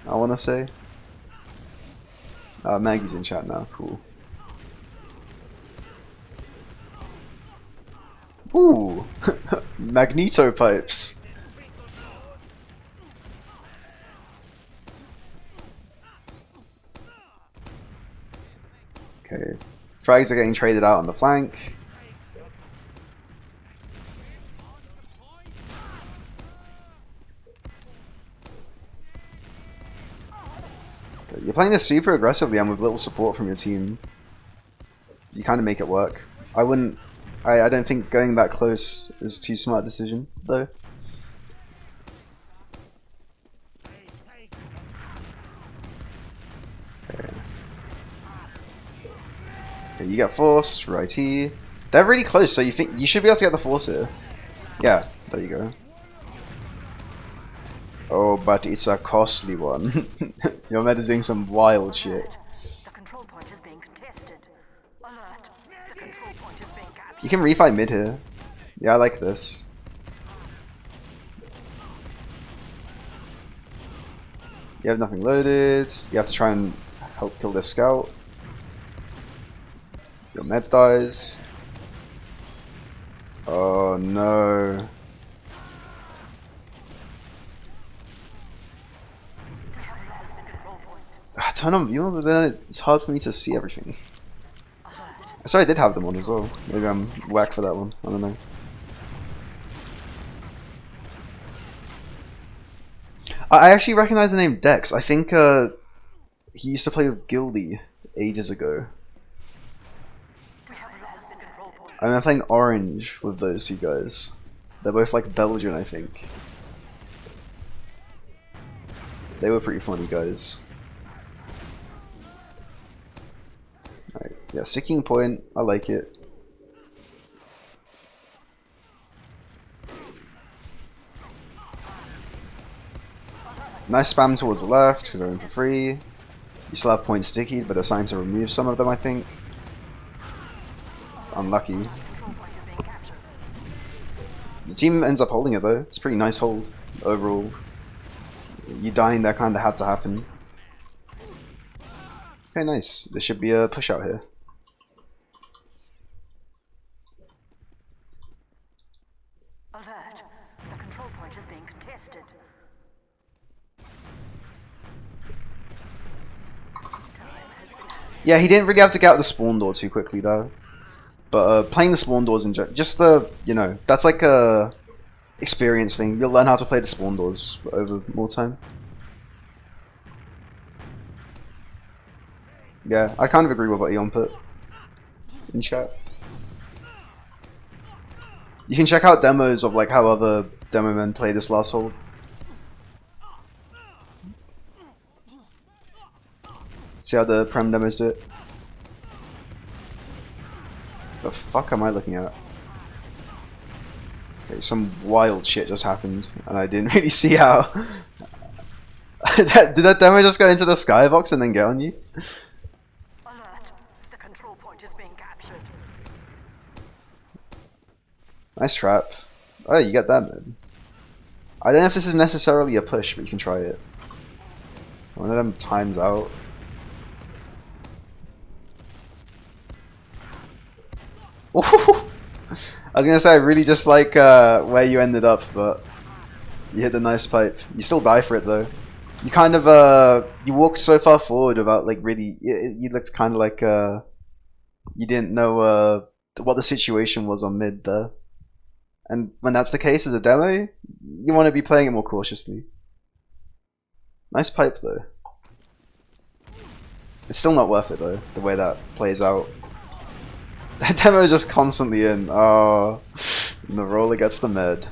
I wanna say. Maggie's in chat now, cool. Ooh! Magneto pipes! Okay. Frags are getting traded out on the flank. Okay. You're playing this super aggressively and with little support from your team. You kind of make it work. I don't think going that close is too smart a decision, though. Okay. Okay, you get forced right here. They're really close, so you think you should be able to get the force here. Yeah, there you go. Oh, but it's a costly one. Your meta is doing some wild shit. You can refight mid here. Yeah, I like this. You have nothing loaded. You have to try and help kill this scout. Your med dies. Oh no. Turn on view, but then it's hard for me to see everything. Sorry, I did have them on as well. Maybe I'm whack for that one. I don't know. I actually recognize the name Dex. I think he used to play with Gildy ages ago. I remember playing Orange with those two guys. They're both like Belgian, I think. They were pretty funny guys. Alright, yeah, sticking point, I like it. Nice spam towards the left, because they're in for free. You still have points sticky, but they're starting to remove some of them, I think. Unlucky. The team ends up holding it though. It's a pretty nice hold overall. You dying there kind of had to happen. Okay, nice. There should be a push out here. Alert. The control point is being contested. Yeah, he didn't really have to get out the spawn door too quickly though. But playing the spawn doors in just the, you know, that's like a experience thing. You'll learn how to play the spawn doors over more time. Yeah, I kind of agree with what Eon put in chat. You can check out demos of like how other demo men play this last hold. See how the Prem demos do it. The fuck am I looking at? Okay, some wild shit just happened, and I didn't really see how. Did that demo just go into the skybox and then get on you? Alert. The control point is being captured. Nice trap. Oh, you get that, man. I don't know if this is necessarily a push, but you can try it. One of them times out. I was gonna say, I really just like where you ended up, but you hit the nice pipe. You still die for it though. You kind of you walked so far forward without like really. You looked kind of like you didn't know what the situation was on mid there. And when that's the case as a demo, you want to be playing it more cautiously. Nice pipe though. It's still not worth it though, the way that plays out. That demo is just constantly in. Oh, and the roller gets the med.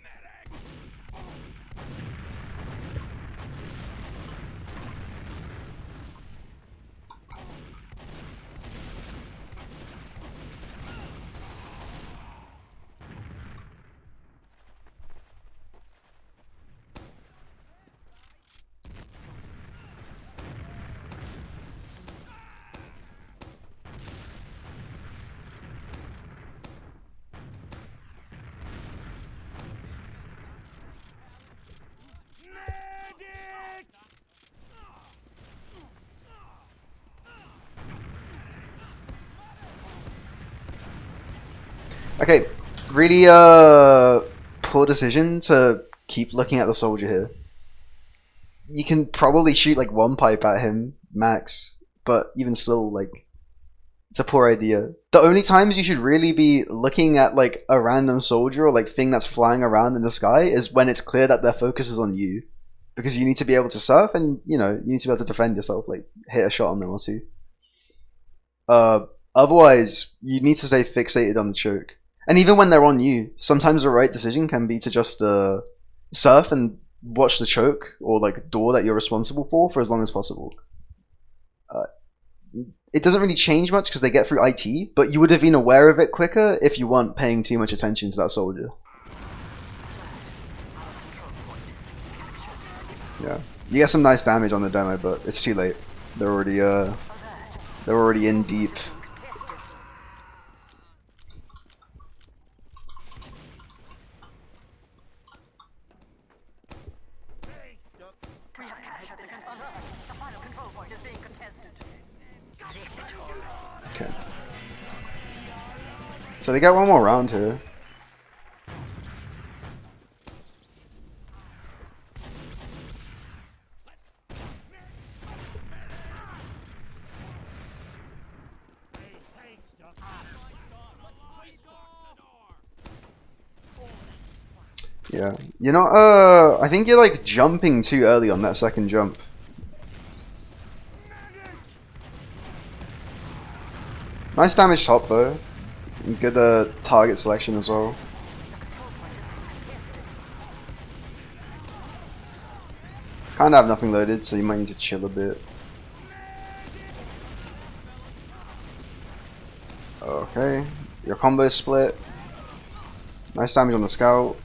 Medic! Okay, really poor decision to keep looking at the soldier here. You can probably shoot like one pipe at him max, but even still, like, it's a poor idea. The only times you should really be looking at like a random soldier or like thing that's flying around in the sky is when it's clear that their focus is on you, because you need to be able to surf and you know you need to be able to defend yourself, like hit a shot on them or two. Otherwise, you need to stay fixated on the choke. And even when they're on you, sometimes the right decision can be to just surf and watch the choke or like door that you're responsible for as long as possible. It doesn't really change much because they get through IT, but you would have been aware of it quicker if you weren't paying too much attention to that soldier. Yeah, you get some nice damage on the demo, but it's too late. They're already in deep. We have captured the control. The final control point is being contested. Okay. So they got one more round here. Yeah. You're not, I think you're like jumping too early on that second jump. Nice damage top though. Good target selection as well. Kinda have nothing loaded, so you might need to chill a bit. Okay. Your combo split. Nice damage on the scout.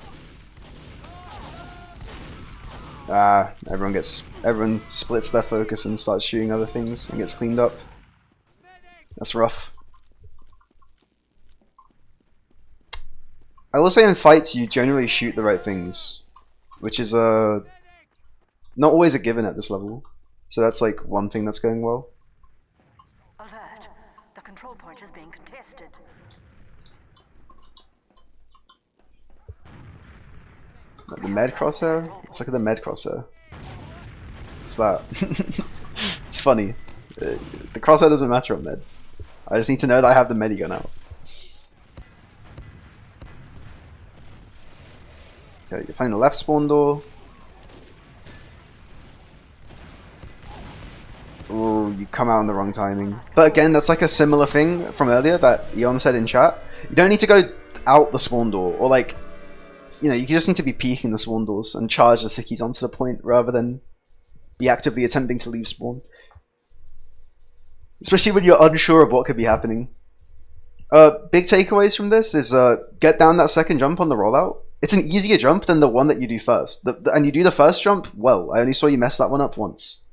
Ah, everyone splits their focus and starts shooting other things and gets cleaned up. That's rough. I will say in fights you generally shoot the right things, which is not always a given at this level. So that's like one thing that's going well. Alert. The control point is being contested. Like the med crosshair? Let's look at the med crosshair. What's that? It's funny. The crosshair doesn't matter on med. I just need to know that I have the medigun out. Okay, you're playing the left spawn door. Ooh, you come out in the wrong timing. But again, that's like a similar thing from earlier that Eon said in chat. You don't need to go out the spawn door, or like, you know, you just need to be peeking the spawn doors and charge the sickies onto the point rather than be actively attempting to leave spawn. Especially when you're unsure of what could be happening. Big takeaways from this is get down that second jump on the rollout. It's an easier jump than the one that you do first. And you do the first jump well. I only saw you mess that one up once.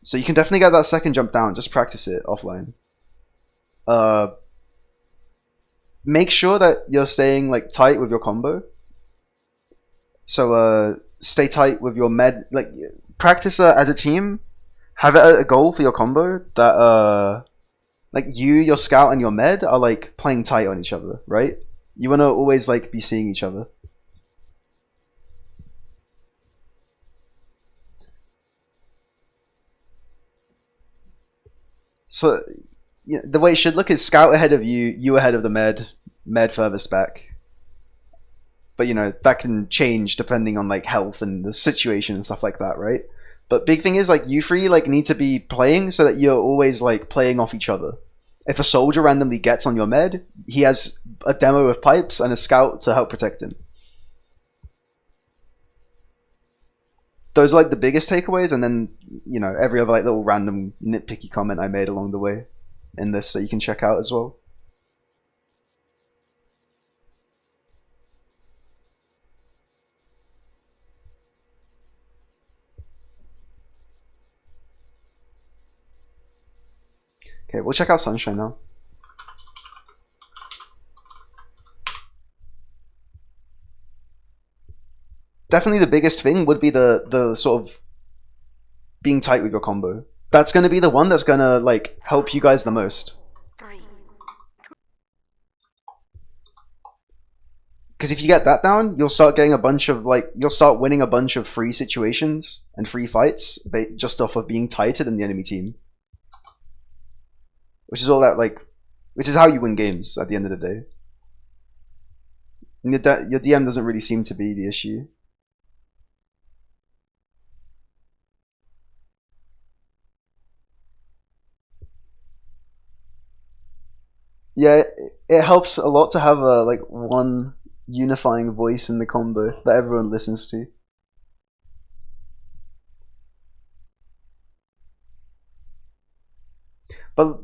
So you can definitely get that second jump down. Just practice it offline. Make sure that you're staying like tight with your combo. So stay tight with your med. Like practice as a team. Have a goal for your combo that like you, your scout, and your med are like playing tight on each other, right? You want to always like be seeing each other. So yeah, the way it should look is scout ahead of you, you ahead of the med furthest back. But you know, that can change depending on like health and the situation and stuff like that, right? But big thing is like you three like need to be playing so that you're always like playing off each other. If a soldier randomly gets on your med, he has a demo of pipes and a scout to help protect him. Those are like the biggest takeaways, and then you know every other like little random nitpicky comment I made along the way in this that you can check out as well. Okay, we'll check out Sunshine now. Definitely the biggest thing would be the sort of being tight with your combo. That's going to be the one that's going to like help you guys the most. Because if you get that down, you'll start getting a bunch of like, you'll start winning a bunch of free situations and free fights just off of being tighter than the enemy team. Which is all that like, which is how you win games at the end of the day. And your DM doesn't really seem to be the issue. Yeah, it helps a lot to have a like one unifying voice in the combo that everyone listens to. But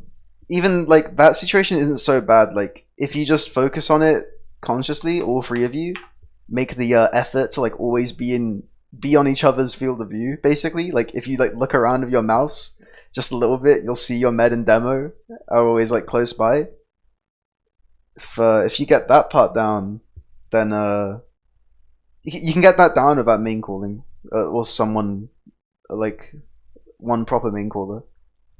even like that situation isn't so bad. Like if you just focus on it consciously, all three of you make the effort to like always be on each other's field of view. Basically, like if you like look around with your mouse just a little bit, you'll see your med and demo are always like close by. If you get that part down, then you can get that down without main calling or someone like one proper main caller.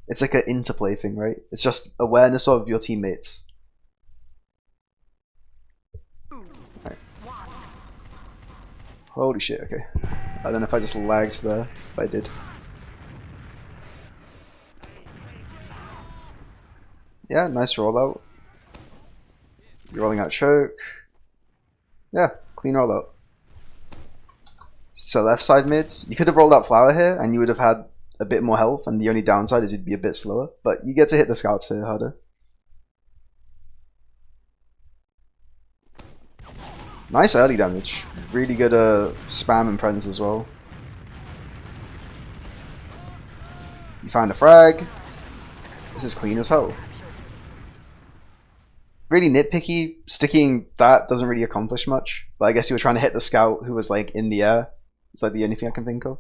It's like an interplay thing, right? It's just awareness of your teammates. Right. Holy shit, okay. I don't know if I just lagged there, if I did. Yeah, nice rollout. You're rolling out choke. Yeah, clean rollout. So left side mid, you could have rolled out flower here and you would have had a bit more health, and the only downside is you'd be a bit slower, but you get to hit the scouts here harder. Nice early damage. Really good spam and presence as well. You found a frag. This is clean as hell. Really nitpicky. Sticking that doesn't really accomplish much, but I guess you were trying to hit the scout who was like in the air. It's like the only thing I can think of.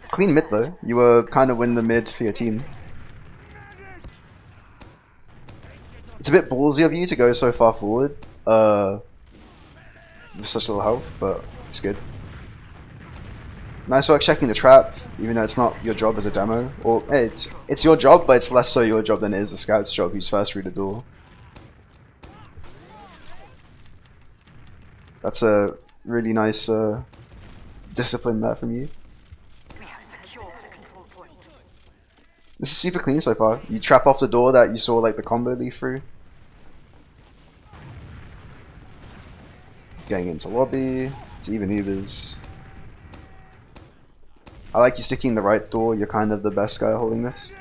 Clean mid though. You were kind of win the mid for your team. It's a bit ballsy of you to go so far forward with such little health, but it's good. Nice work checking the trap, even though it's not your job as a demo. Or hey, it's your job, but it's less so your job than it is the scout's job who's first through the door. That's a really nice discipline there from you. We have secured the control point. This is super clean so far. You trap off the door that you saw like the combo leave through. Getting into lobby. It's even Ubers. I like you sticking the right door. You're kind of the best guy holding this.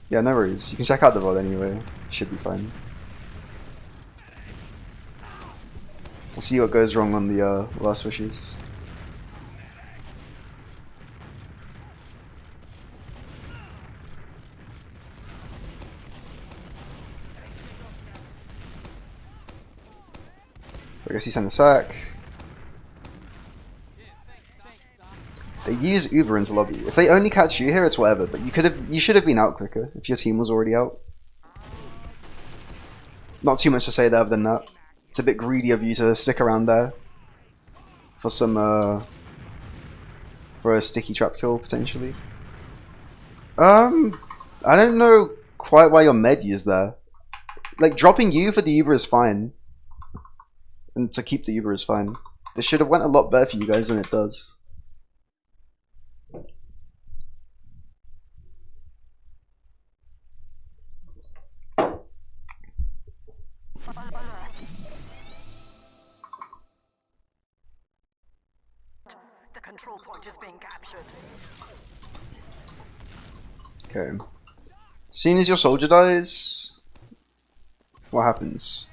Yeah, no worries. You can check out the VOD anyway. Should be fine. We'll see what goes wrong on the last wishes. So I guess you send the sack. They use Uber into lobby. If they only catch you here, it's whatever. But you should have been out quicker if your team was already out. Not too much to say there other than that. It's a bit greedy of you to stick around there for some for a sticky trap kill potentially. I don't know quite why your med used there. Like dropping you for the Uber is fine, and to keep the Uber is fine. This should have went a lot better for you guys than it does. The control point is being captured. Okay. As soon as your soldier dies, what happens?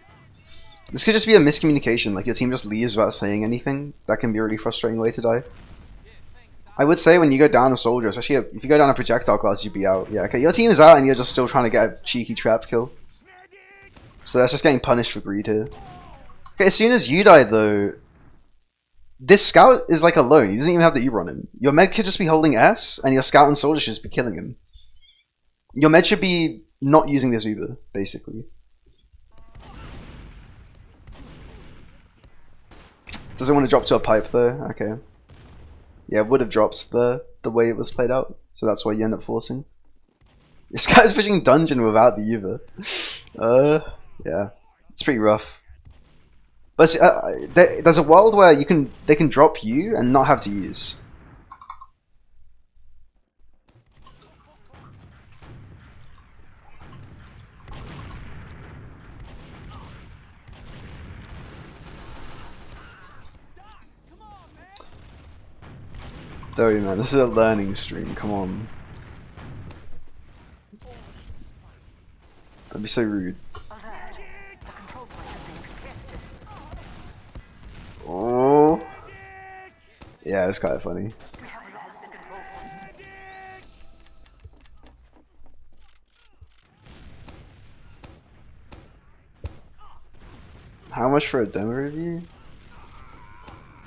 This could just be a miscommunication, like your team just leaves without saying anything. That can be a really frustrating way to die. I would say when you go down a soldier, especially if you go down a projectile class, you'd be out. Yeah, okay, your team is out and you're just still trying to get a cheeky trap kill. So that's just getting punished for greed here. Okay, as soon as you die though, this scout is like alone. He doesn't even have the Uber on him. Your med could just be holding S, and your scout and soldier should just be killing him. Your med should be not using this Uber, basically. Doesn't want to drop to a pipe though. Okay. Yeah, would have dropped the way it was played out, so that's why you end up forcing. This guy's pushing dungeon without the Uber. Yeah, it's pretty rough. But there's a world where they can drop you and not have to use. Sorry man, this is a learning stream, come on. That'd be so rude. Alert. The control point is being contested. Oh. Yeah, it's kind of funny. We have lost the control point. How much for a demo review?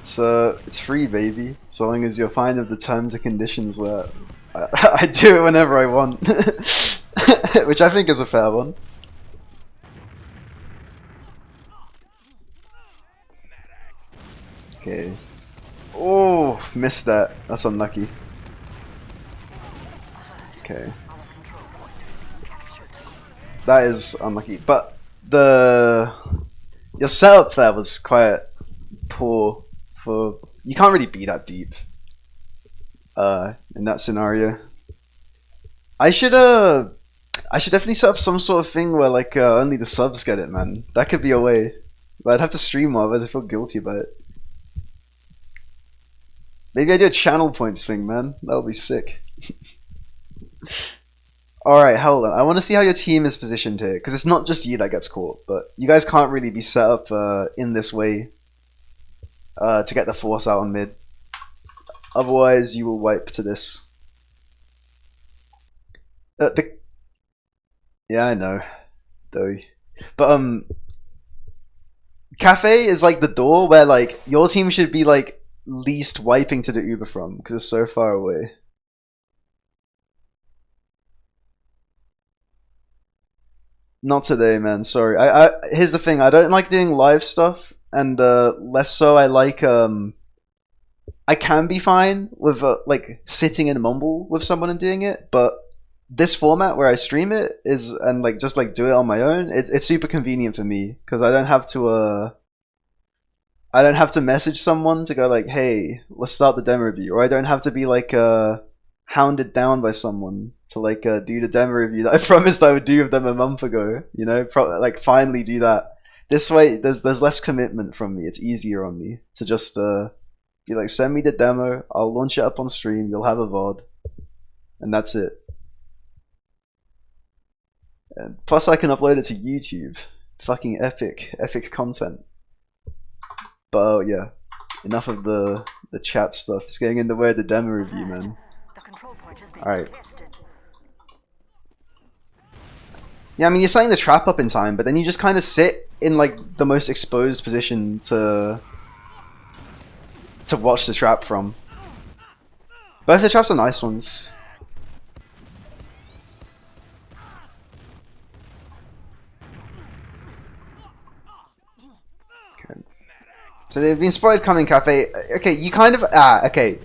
It's free, baby. So long as you're fine with the terms and conditions that I do it whenever I want. Which I think is a fair one. Okay. Oh, missed that. That's unlucky. Okay. That is unlucky. But your setup there was quite poor. You can't really be that deep in that scenario. I should I should definitely set up some sort of thing where like only the subs get it, man. That could be a way. But I'd have to stream more, otherwise I feel guilty about it. Maybe I do a channel points thing, man. That would be sick. Alright, hold on. I want to see how your team is positioned here. Because it's not just you that gets caught. But you guys can't really be set up in this way to get the force out on mid. Otherwise, you will wipe to this. Yeah, I know. Though. But, Cafe is like the door where like your team should be like least wiping to the Uber from because it's so far away. Not today, man. Sorry. Here's the thing. I don't like doing live stuff, and less so. I like I can be fine with like sitting in Mumble with someone and doing it, but this format where I stream it is and like just like do it on my own. It's super convenient for me because I don't have to message someone to go like, hey, let's start the demo review, or I don't have to be like hounded down by someone to like do the demo review that I promised I would do with them a month ago. You know, like finally do that. This way, there's less commitment from me. It's easier on me to just be like, send me the demo. I'll launch it up on stream. You'll have a VOD, and that's it. And plus, I can upload it to YouTube. Fucking epic content. But yeah, enough of the chat stuff. It's getting in the way of the demo review, man. Alright. Yeah, I mean, you're setting the trap up in time, but then you just kind of sit in like the most exposed position to watch the trap from. Both the traps are nice ones. So they've been spotted coming, Cafe. Okay, you kind of okay.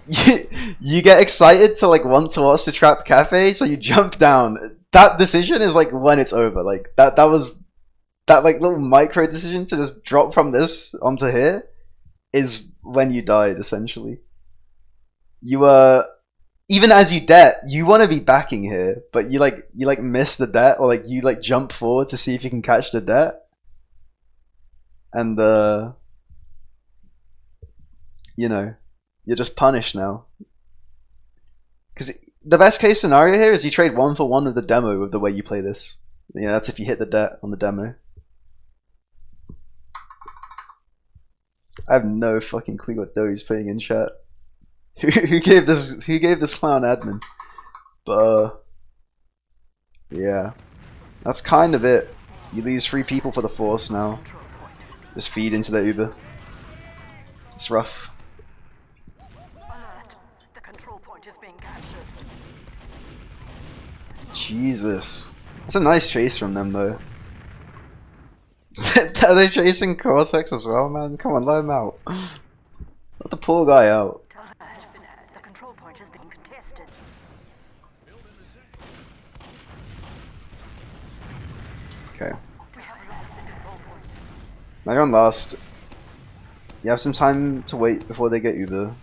You get excited to like want to watch the trap, Cafe, so you jump down. That decision is like when it's over. Like that was that like little micro decision to just drop from this onto here is when you died essentially. You even as you det, you want to be backing here, but you miss the det, or like you like jump forward to see if you can catch the det, and you know, you're just punished now. Because the best case scenario here is you trade 1-for-1 with the demo with the way you play this. You know, that's if you hit the det on the demo. I have no fucking clue what Doe's playing in chat. Who gave this clown admin? But yeah, that's kind of it. You lose 3 people for the force now. Just feed into the Uber. It's rough. Jesus. That's a nice chase from them though. Are they chasing Cortex as well, man? Come on, let him out. Let the poor guy out. The control point is being contested. Okay. Now you're on last. You have some time to wait before they get Uber.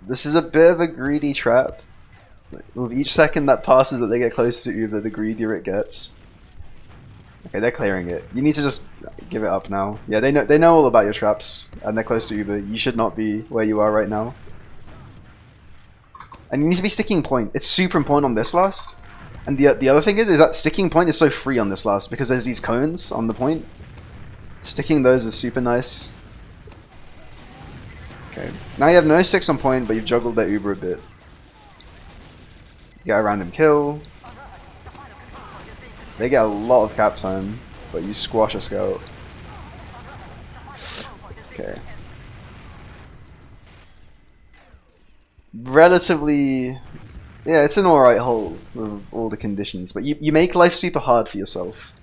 This is a bit of a greedy trap. With each second that passes that they get closer to Uber, the greedier it gets. Okay, they're clearing it. You need to just give it up now. Yeah, they know all about your traps, and they're close to Uber. You should not be where you are right now. And you need to be sticking point. It's super important on this last. And the other thing is that sticking point is so free on this last because there's these cones on the point. Sticking those is super nice. Okay, now you have no 6 on point, but you've juggled that Uber a bit. You get a random kill. They get a lot of cap time, but you squash a scout. Okay. Relatively, yeah, it's an alright hold with all the conditions, but you make life super hard for yourself.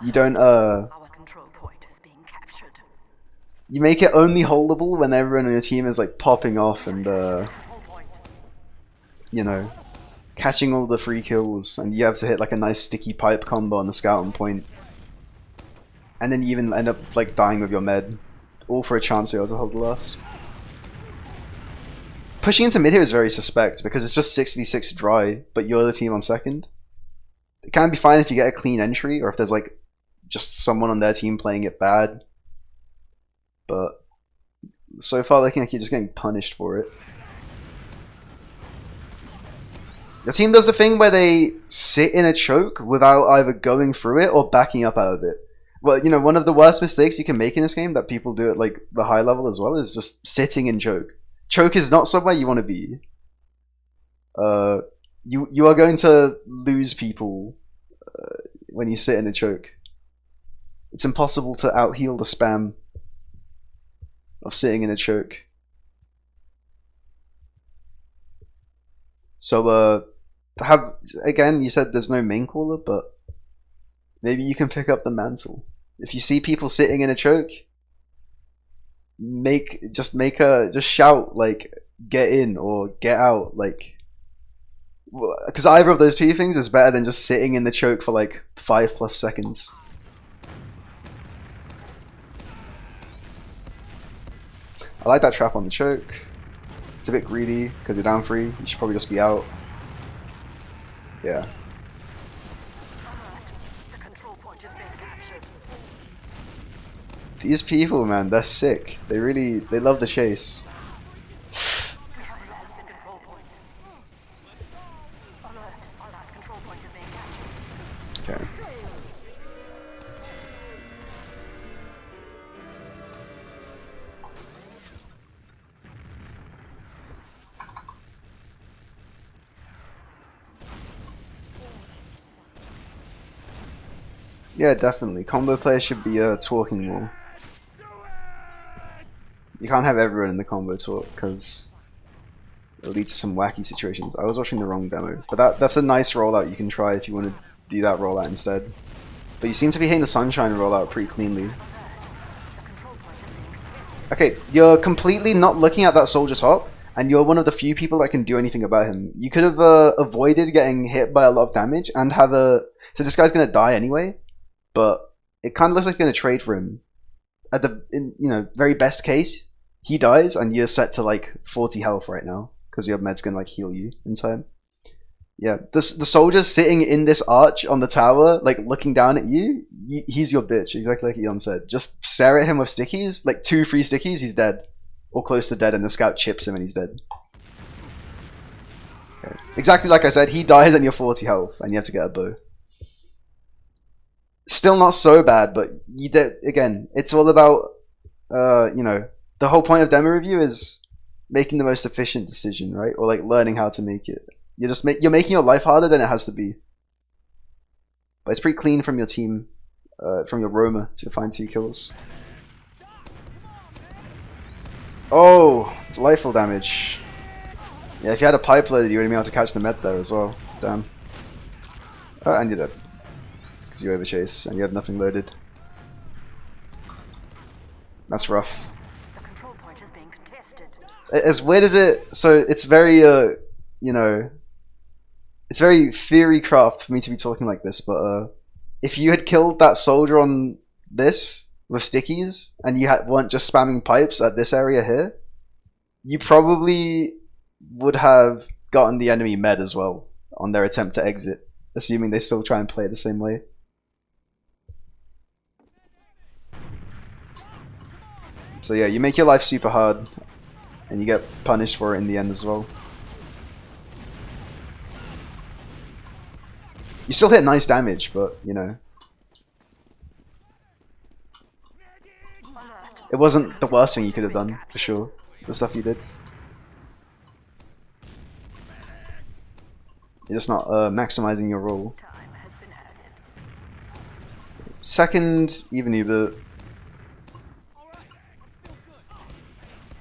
You don't Our control point is being captured. You make it only holdable when everyone on your team is like popping off and you know, catching all the free kills, and you have to hit like a nice sticky pipe combo on the scout on point. And then you even end up like dying with your med. All for a chance here to hold the last. Pushing into mid here is very suspect because it's just 6v6 dry, but you're the team on second. It can be fine if you get a clean entry or if there's like just someone on their team playing it bad. But so far, looking like you're just getting punished for it. Your team does the thing where they sit in a choke without either going through it or backing up out of it. Well, you know, one of the worst mistakes you can make in this game that people do at like the high level as well is just sitting in choke. Choke is not somewhere you want to be. You are going to lose people when you sit in a choke. It's impossible to out heal the spam of sitting in a choke. So again, you said there's no main caller, but maybe you can pick up the mantle. If you see people sitting in a choke, just shout like get in or get out, like, because either of those two things is better than just sitting in the choke for like 5+ seconds. I like that trap on the choke. It's a bit greedy because you're down 3. You should probably just be out. Yeah. The control point has been captured. These people, man, they're sick. They love the chase. We have lost the control point. Alert. Our last control point is being captured. Okay. Yeah, definitely. Combo players should be talking more. You can't have everyone in the combo talk because it'll lead to some wacky situations. I was watching the wrong demo, but that's a nice rollout you can try if you want to do that rollout instead. But you seem to be hitting the Sunshine rollout pretty cleanly. Okay, you're completely not looking at that soldier top, and you're one of the few people that can do anything about him. You could have avoided getting hit by a lot of damage and have a... So this guy's going to die anyway, but it kind of looks like you're going to trade for him. At the very best case, he dies and you're set to like 40 health right now because your med's going to like heal you in time. Yeah, the soldier's sitting in this arch on the tower, like looking down at you. He's your bitch, exactly like Eon said. Just stare at him with stickies, like 2-3 stickies, he's dead. Or close to dead, and the scout chips him and he's dead. Okay. Exactly like I said, he dies and you're 40 health, and you have to get a bow. Still not so bad, but again, it's all about, the whole point of demo review is making the most efficient decision, right? Or like learning how to make it. You're making your life harder than it has to be. But it's pretty clean from your team, from your Roma to find 2 kills. Oh, it's lifeful damage. Yeah, if you had a pipe loaded, you would have been able to catch the med there as well. Damn. Oh, and you're dead. Because you overchase and you have nothing loaded. That's rough. The control point is being contested. As weird as it, so it's very, it's very theory craft for me to be talking like this, but if you had killed that soldier on this with stickies and you weren't just spamming pipes at this area here, you probably would have gotten the enemy med as well on their attempt to exit, assuming they still try and play the same way. So yeah, you make your life super hard and you get punished for it in the end as well. You still hit nice damage, but it wasn't the worst thing you could have done, for sure. The stuff you did. You're just not maximizing your role. Time has been added. Second, even Uber.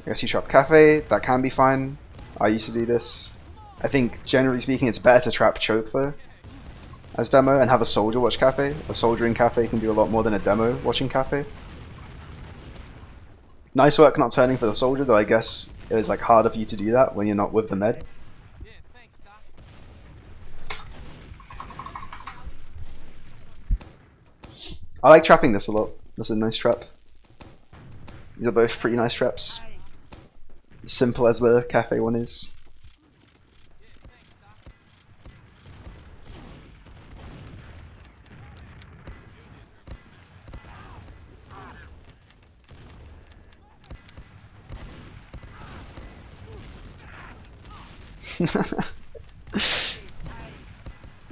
I guess you trap Cafe, that can be fine. I used to do this. I think, generally speaking, it's better to trap Choke though, as demo, and have a soldier watch Cafe. A soldier in Cafe can do a lot more than a demo watching Cafe. Nice work not turning for the soldier, though I guess it was like harder for you to do that when you're not with the med. I like trapping this a lot. That's a nice trap. These are both pretty nice traps. Simple as the Cafe one is.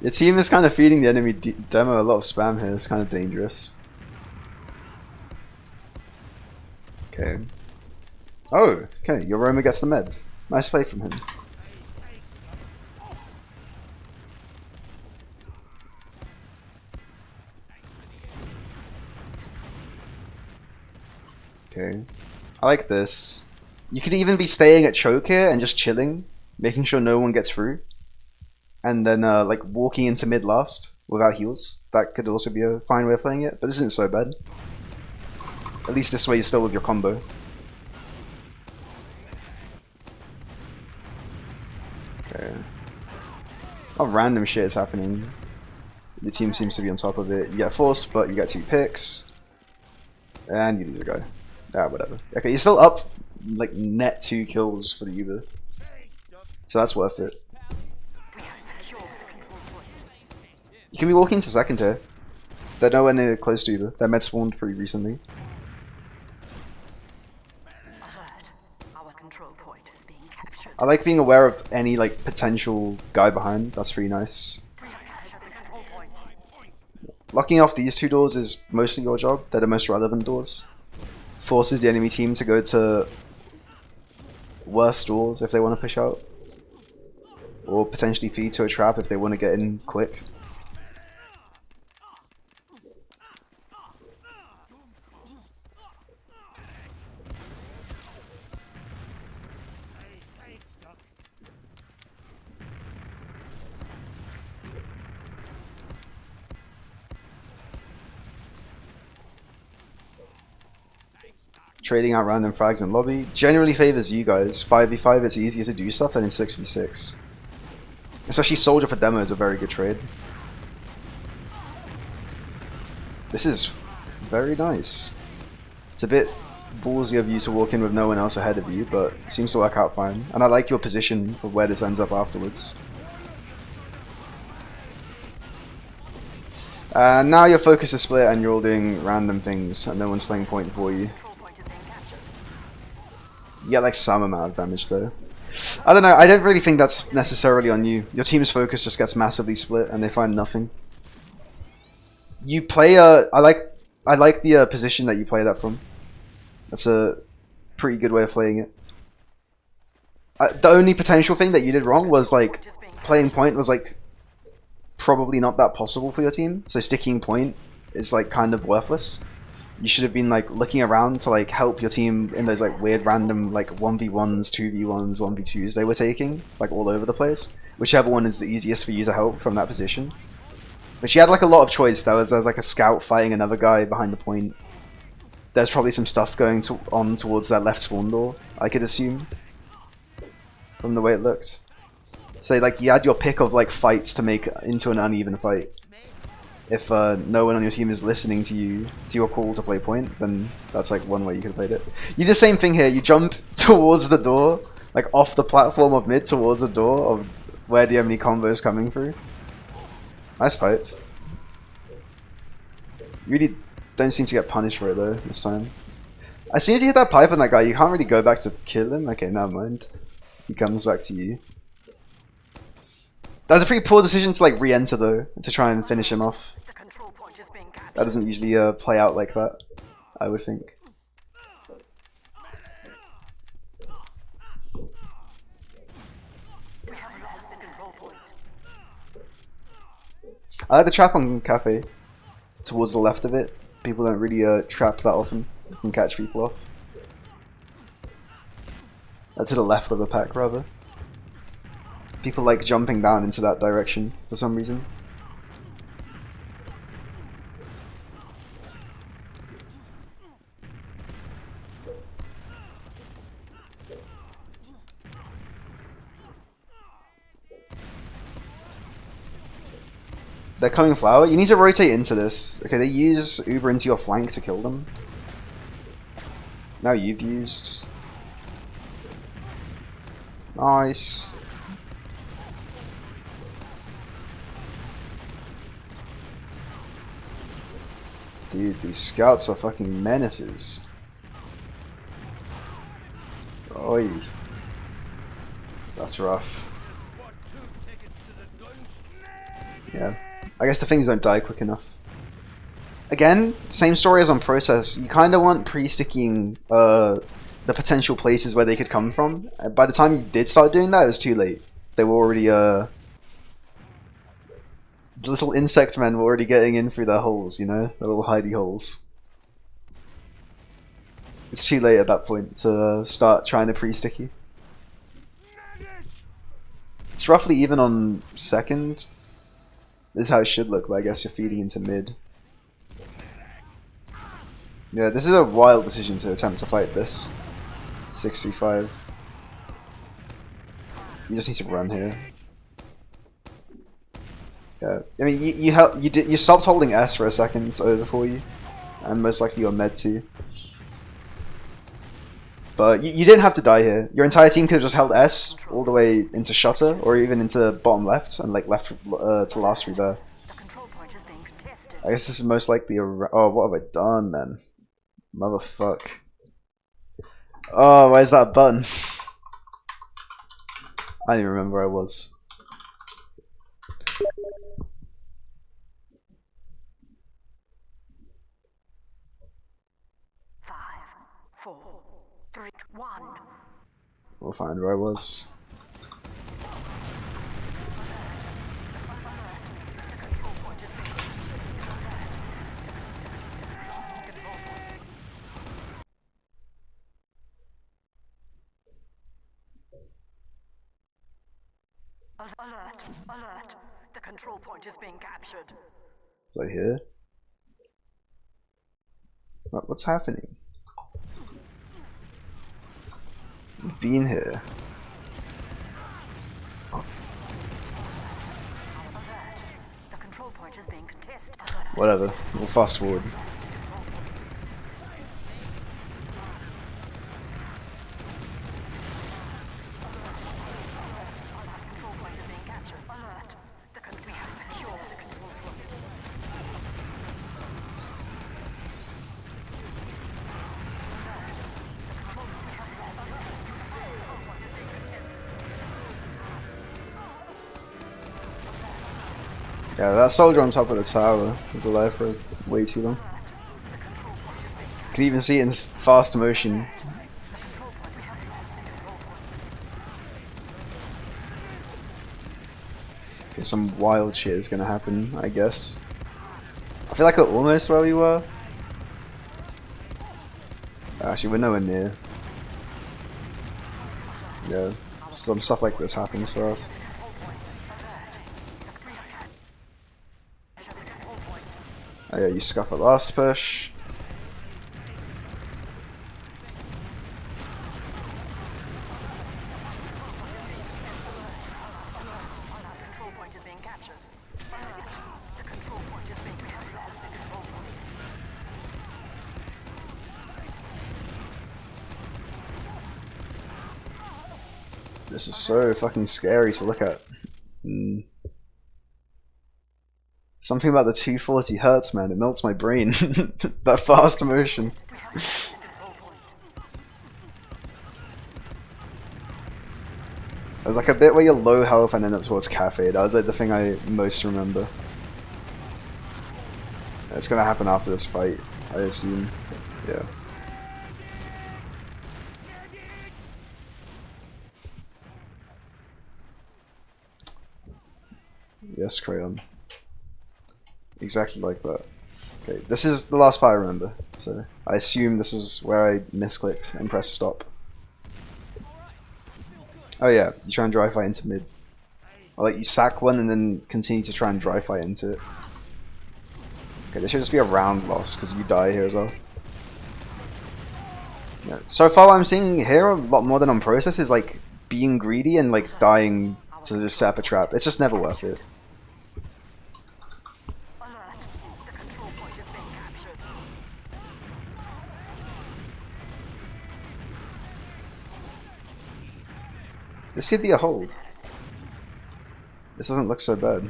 Your team is kind of feeding the enemy demo a lot of spam here. It's kind of dangerous. Okay. Oh, okay. Your Roma gets the med. Nice play from him. Okay. I like this. You could even be staying at choke here and just chilling, making sure no one gets through. And then like walking into mid last without heals. That could also be a fine way of playing it, but this isn't so bad. At least this way you're still with your combo. Okay. Oh, random shit is happening. Your team seems to be on top of it. You get forced, but you get 2 picks. And you lose a guy. Ah, whatever. Okay, you're still up like net 2 kills for the Uber. So that's worth it. You can be walking to second here. They're nowhere near close to Uber. They're med spawned pretty recently. I like being aware of any like potential guy behind. That's pretty nice. Locking off these 2 doors is mostly your job. They're the most relevant doors. Forces the enemy team to go to worse doors if they want to push out. Or potentially feed to a trap if they want to get in quick. Trading out random frags in lobby generally favors you guys. 5v5 it's easier to do stuff than in 6v6. Especially Soldier for demo is a very good trade. This is very nice. It's a bit ballsy of you to walk in with no one else ahead of you, but it seems to work out fine. And I like your position for where this ends up afterwards. Now your focus is split and you're all doing random things and no one's playing point for you. You get like some amount of damage though. I don't know, I don't really think that's necessarily on you. Your team's focus just gets massively split and they find nothing. You play I like the position that you play that from. That's a pretty good way of playing it. The only potential thing that you did wrong was like playing point was like probably not that possible for your team. So sticking point is like kind of worthless. You should have been like looking around to like help your team in those like weird random like 1v1s, 2v1s, 1v2s they were taking like all over the place. Whichever one is the easiest for you to help from that position. But she had like a lot of choice. There's like a scout fighting another guy behind the point. There's probably some stuff going on towards that left spawn door, I could assume. From the way it looked. So like you had your pick of like fights to make into an uneven fight. If no one on your team is listening to you, to your call to play point, then that's like one way you could have played it. You do the same thing here, you jump towards the door, like off the platform of mid towards the door of where the enemy combo is coming through. Nice fight. You really don't seem to get punished for it though, this time. As soon as you hit that pipe on that guy, you can't really go back to kill him. Okay, never mind. He comes back to you. That was a pretty poor decision to like re-enter though, to try and finish him off. That doesn't usually play out like that, I would think. I like the trap on Cafe, towards the left of it. People don't really trap that often. You can catch people off. To the left of the pack rather. People like jumping down into that direction for some reason. They're coming flower. You need to rotate into this. Okay, they use Uber into your flank to kill them. Now you've used. Nice. Dude, these scouts are fucking menaces. Oi. That's rough. Yeah. I guess the things don't die quick enough. Again, same story as on Process. You kind of want pre-sticking the potential places where they could come from. By the time you did start doing that, it was too late. They were already the little insect men were already getting in through their holes, you know, the little hidey holes. It's too late at that point to start trying to pre-sticky. It's roughly even on second. This is how it should look, but I guess you're feeding into mid. Yeah, this is a wild decision to attempt to fight this. 6-3-5. You just need to run here. Yeah, I mean, you stopped holding S for a second. It's over for you, and most likely you're med too. But you didn't have to die here. Your entire team could have just held S all the way into Shutter, or even into bottom left, and like left to last through there. I guess this is most likely a. Oh, what have I done, man? Motherfuck. Oh, where's that button? I don't even remember where I was. We'll find where I was. Alert! Alert! The control point is being captured. Was I here? What's happening? I've been here. The control point is being contested. Whatever. We'll fast forward. Control point is being captured. Alert! We have secured the control point. Yeah, that soldier on top of the tower was alive for way too long. You can even see it in fast motion. Okay, some wild shit is gonna happen, I guess. I feel like we're almost where we were. Actually, we're nowhere near. Yeah, some stuff like this happens fast. Oh yeah, you scuff at last push. Control point is being captured. The control point is being captured. The control point. This is so fucking scary to look at. Something about the 240 hurts, man. It melts my brain. That fast motion. There's like a bit where you're low health and end up towards cafe. That was like the thing I most remember. It's gonna happen after this fight, I assume. Yeah. Yes, Crayon. Exactly like that. Okay, this is the last part I remember, so I assume this was where I misclicked and pressed stop. Oh yeah, you try and dry fight into mid. Or like you sack one and then continue to try and dry fight into it. Okay, there should just be a round loss because you die here as well. Yeah. So far what I'm seeing here a lot more than on Process is like being greedy and like dying to just set up a trap. It's just never worth it. This could be a hold. This doesn't look so bad.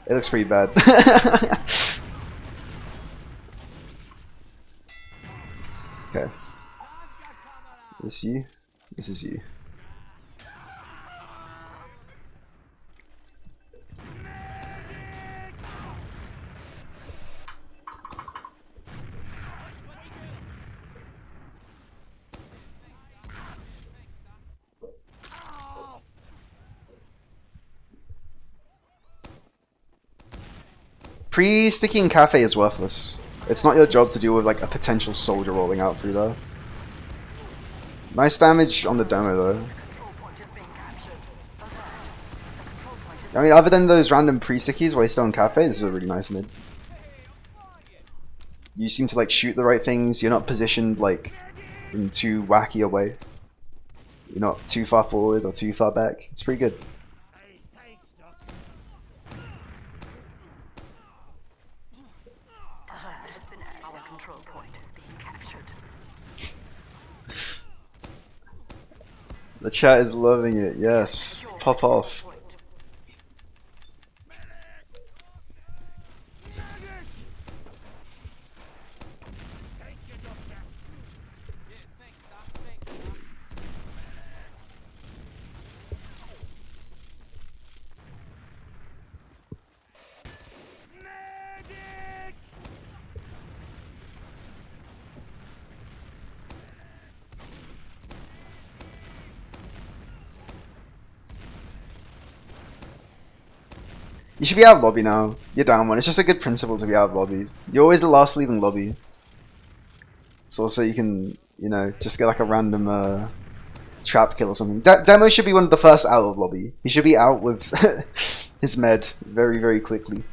It looks pretty bad. Okay. This is you. This is you. Pre-sticking cafe is worthless. It's not your job to deal with like a potential soldier rolling out through there. Nice damage on the demo though. Control point is being captured. Alert. The control point is I mean, other than those random pre-stickies wasted on cafe, this is a really nice mid. You seem to like shoot the right things. You're not positioned like in too wacky a way. You're not too far forward or too far back. It's pretty good. Hey, thanks, Doc. Our control point is being captured. The chat is loving it. Yes, pop off. Point. Thank you, Doctor. Medic! You should be out of lobby now. You're down one. It's just a good principle to be out of lobby. You're always the last leaving lobby. So also you can, you know, just get like a random trap kill or something. Demo should be one of the first out of lobby. He should be out with his med very, very quickly.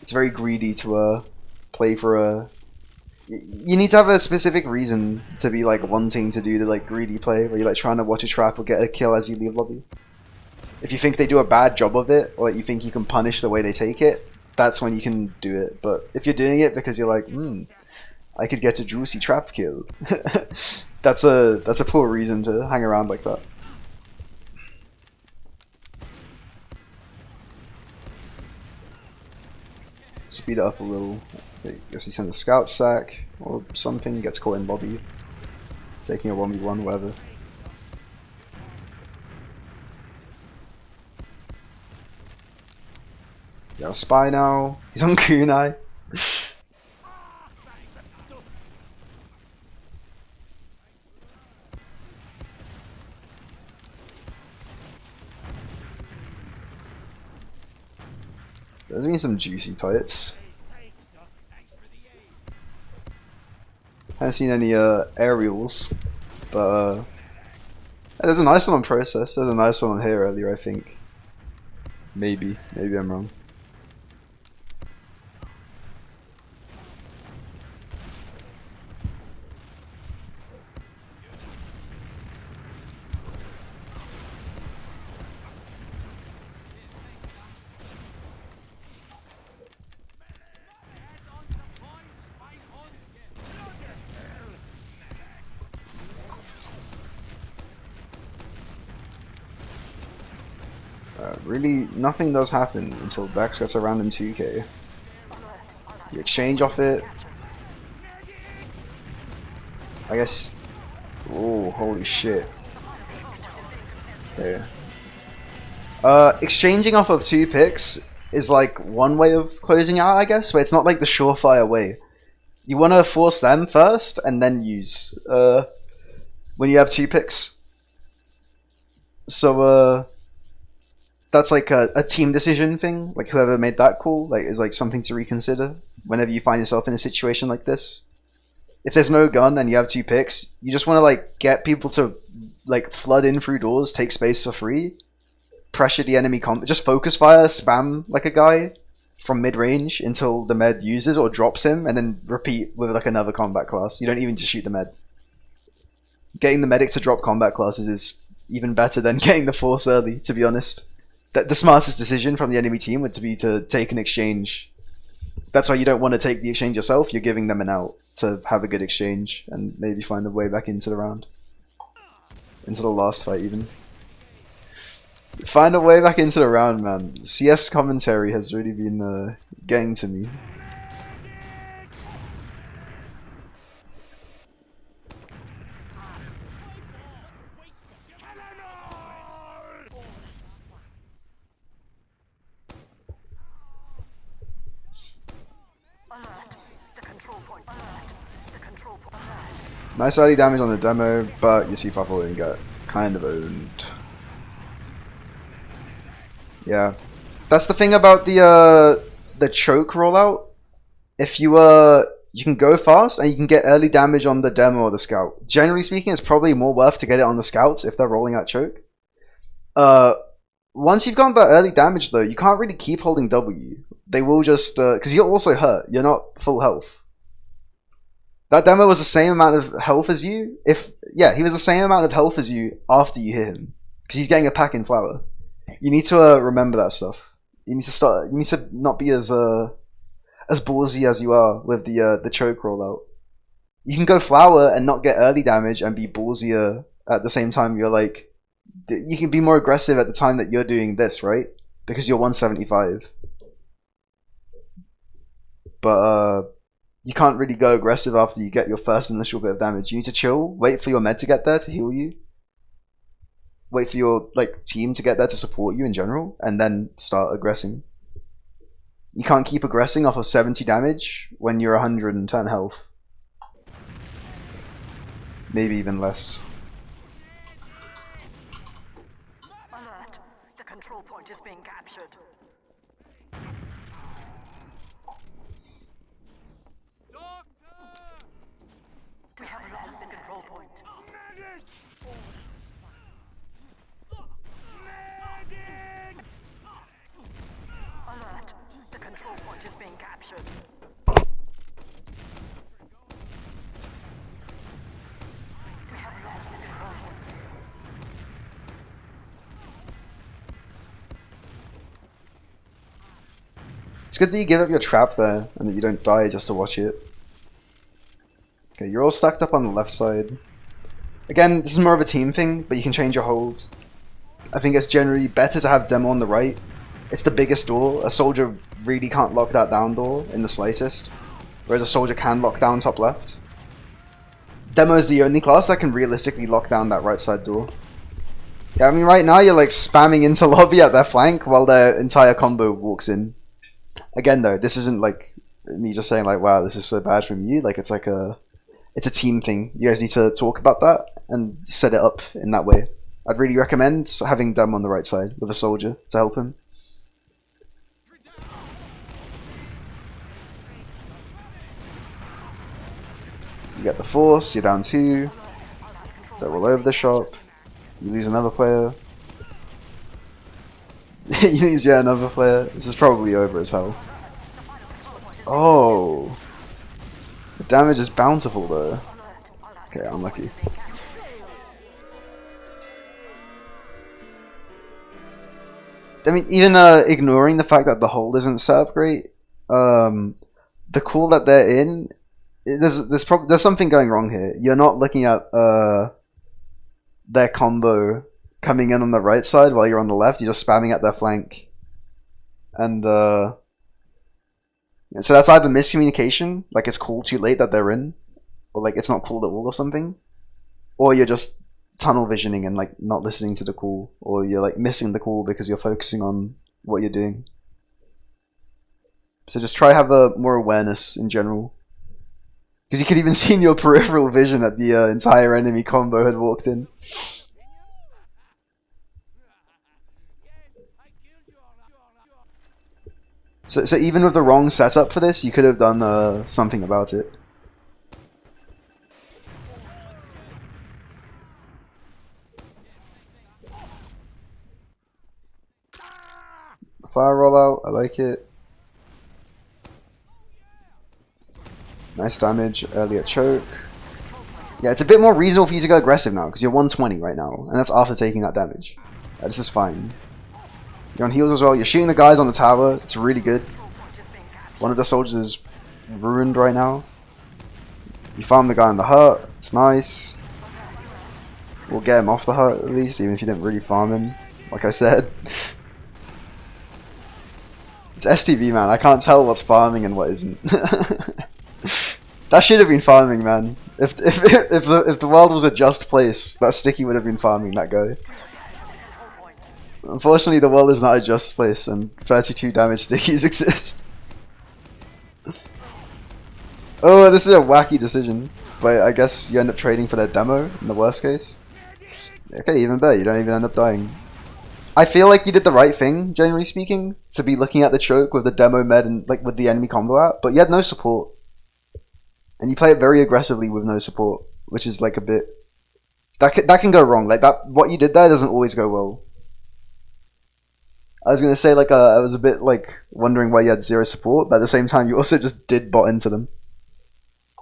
It's very greedy to play for a... You need to have a specific reason to be like wanting to do the like greedy play where you're like trying to watch a trap or get a kill as you leave lobby. If you think they do a bad job of it, or you think you can punish the way they take it, that's when you can do it. But if you're doing it because you're like, I could get a juicy trap kill, that's a poor reason to hang around like that. Speed it up a little. I guess he sends a scout sack or something, gets caught in lobby, taking a 1v1, whatever. Yeah, spy now. He's on kunai. There's been some juicy pipes. Thanks, Doc. Thanks for the aid. Haven't seen any aerials, but there's a nice one on process. There's a nice one on here earlier, I think. Maybe I'm wrong. Really, nothing does happen until Bex gets a random 2k. You exchange off it. I guess. Oh, holy shit. Okay. Exchanging off of 2 picks is like one way of closing out, I guess, but it's not like the surefire way. You want to force them first and then use when you have 2 picks. So that's like a team decision thing. Like whoever made that call like is like something to reconsider whenever you find yourself in a situation like this. If there's no gun and you have 2 picks, you just want to like get people to like flood in through doors, take space for free, pressure the enemy just focus fire, spam like a guy from mid-range until the med uses or drops him, and then repeat with like another combat class. You don't even just shoot the med. Getting the medic to drop combat classes is even better than getting the force early, to be honest. The smartest decision from the enemy team would be to take an exchange. That's why you don't want to take the exchange yourself. You're giving them an out to have a good exchange and maybe find a way back into the round. Into the last fight even. Find a way back into the round, man. CS commentary has really been getting to me. Nice early damage on the demo, but you see Fuffle get kind of owned. Yeah, that's the thing about the the choke rollout, if you you can go fast and you can get early damage on the demo or the scout. Generally speaking, it's probably more worth to get it on the scouts if they're rolling out choke. Once you've gotten that early damage though, you can't really keep holding W. They will just because you're also hurt. You're not full health. That demo was the same amount of health as you. He was the same amount of health as you after you hit him because he's getting a pack in flower. You need to remember that stuff. You need to start. You need to not be as ballsy as you are with the choke rollout. You can go flower and not get early damage and be ballsier at the same time. You're like, you can be more aggressive at the time that you're doing this, right? Because you're 175. But you can't really go aggressive after you get your first initial bit of damage. You need to chill, wait for your med to get there to heal you. Wait for your team to get there to support you in general, and then start aggressing. You can't keep aggressing off of 70 damage when you're 110 health. Maybe even less. Alert. The control point is being captured. We have lost the control point. Medic! Alert. The control point is being captured. We have lost the control point. It's good that you give up your trap there and that you don't die just to watch it. Okay, you're all stacked up on the left side. Again, this is more of a team thing, but you can change your hold. I think it's generally better to have Demo on the right. It's the biggest door. A soldier really can't lock that down door in the slightest, whereas a soldier can lock down top left. Demo is the only class that can realistically lock down that right side door. Yeah, I mean right now you're like spamming into lobby at their flank while their entire combo walks in. Again though, this isn't like me just saying like, wow, this is so bad from you. Like it's a team thing. You guys need to talk about that and set it up in that way. I'd really recommend having Dem on the right side with a soldier to help him. You get the force, you're down 2. They're all over the shop. You lose another player. You lose yet another player. This is probably over as hell. Oh. The damage is bountiful though. Okay, unlucky. I mean, even ignoring the fact that the hold isn't set up great, the call that they're in, there's something going wrong here. You're not looking at their combo coming in on the right side while you're on the left. You're just spamming at their flank, and so that's either miscommunication, like it's called too late that they're in, or like it's not called at all or something, or you're just tunnel visioning and like not listening to the call, or you're like missing the call because you're focusing on what you're doing. So just try have more awareness in general, because you could even see in your peripheral vision that the entire enemy combo had walked in. So even with the wrong setup for this, you could have done something about it. Fire rollout, I like it. Nice damage early at choke. Yeah, it's a bit more reasonable for you to go aggressive now, because you're 120 right now, and that's after taking that damage. This is fine. You're on heals as well. You're shooting the guys on the tower. It's really good. One of the soldiers is ruined right now. You farm the guy on the hut. It's nice. We'll get him off the hut at least, even if you didn't really farm him, like I said. It's STV, man. I can't tell what's farming and what isn't. That should have been farming, man. If the world was a just place, that Sticky would have been farming that guy. Unfortunately, the world is not a just place, and 32 damage Stickies exist. Oh, this is a wacky decision, but I guess you end up trading for their demo in the worst case. Okay, even better. You don't even end up dying. I feel like you did the right thing, generally speaking, to be looking at the choke with the demo med and like with the enemy combo app, but you had no support. And you play it very aggressively with no support, which is like a bit that can go wrong. Like that what you did there doesn't always go well. I was gonna say like I was a bit like wondering why you had zero support, but at the same time you also just did bot into them.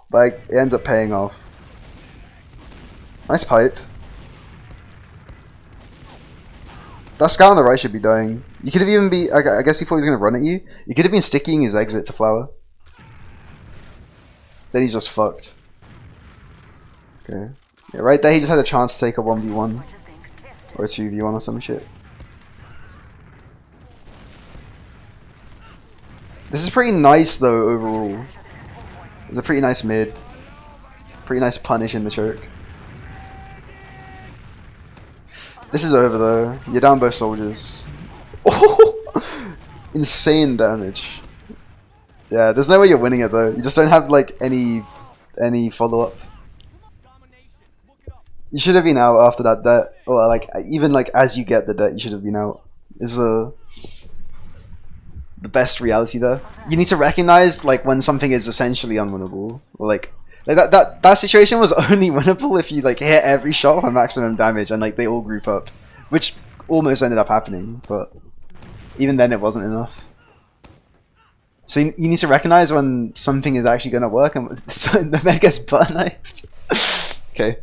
But like, it ends up paying off. Nice pipe. That scout on the right should be dying. You could have even be. I guess he thought he was gonna run at you. You could have been sticking his exit to flower. Then he's just fucked. Okay. Yeah, right there he just had a chance to take a 1v1 or a 2v1 or some shit. This is pretty nice though overall. It's a pretty nice mid. Pretty nice punish in the choke. This is over though. You're down both soldiers. Oh! Insane damage. Yeah, there's no way you're winning it though. You just don't have like any follow-up. You should have been out after that debt. Or like even like as you get the debt you should have been out. Is the best reality there. You need to recognize like when something is essentially unwinnable. Or like that situation was only winnable if you like hit every shot for maximum damage and like they all group up, which almost ended up happening, but even then it wasn't enough. So you need to recognize when something is actually going to work and so the man gets butt knifed. Okay.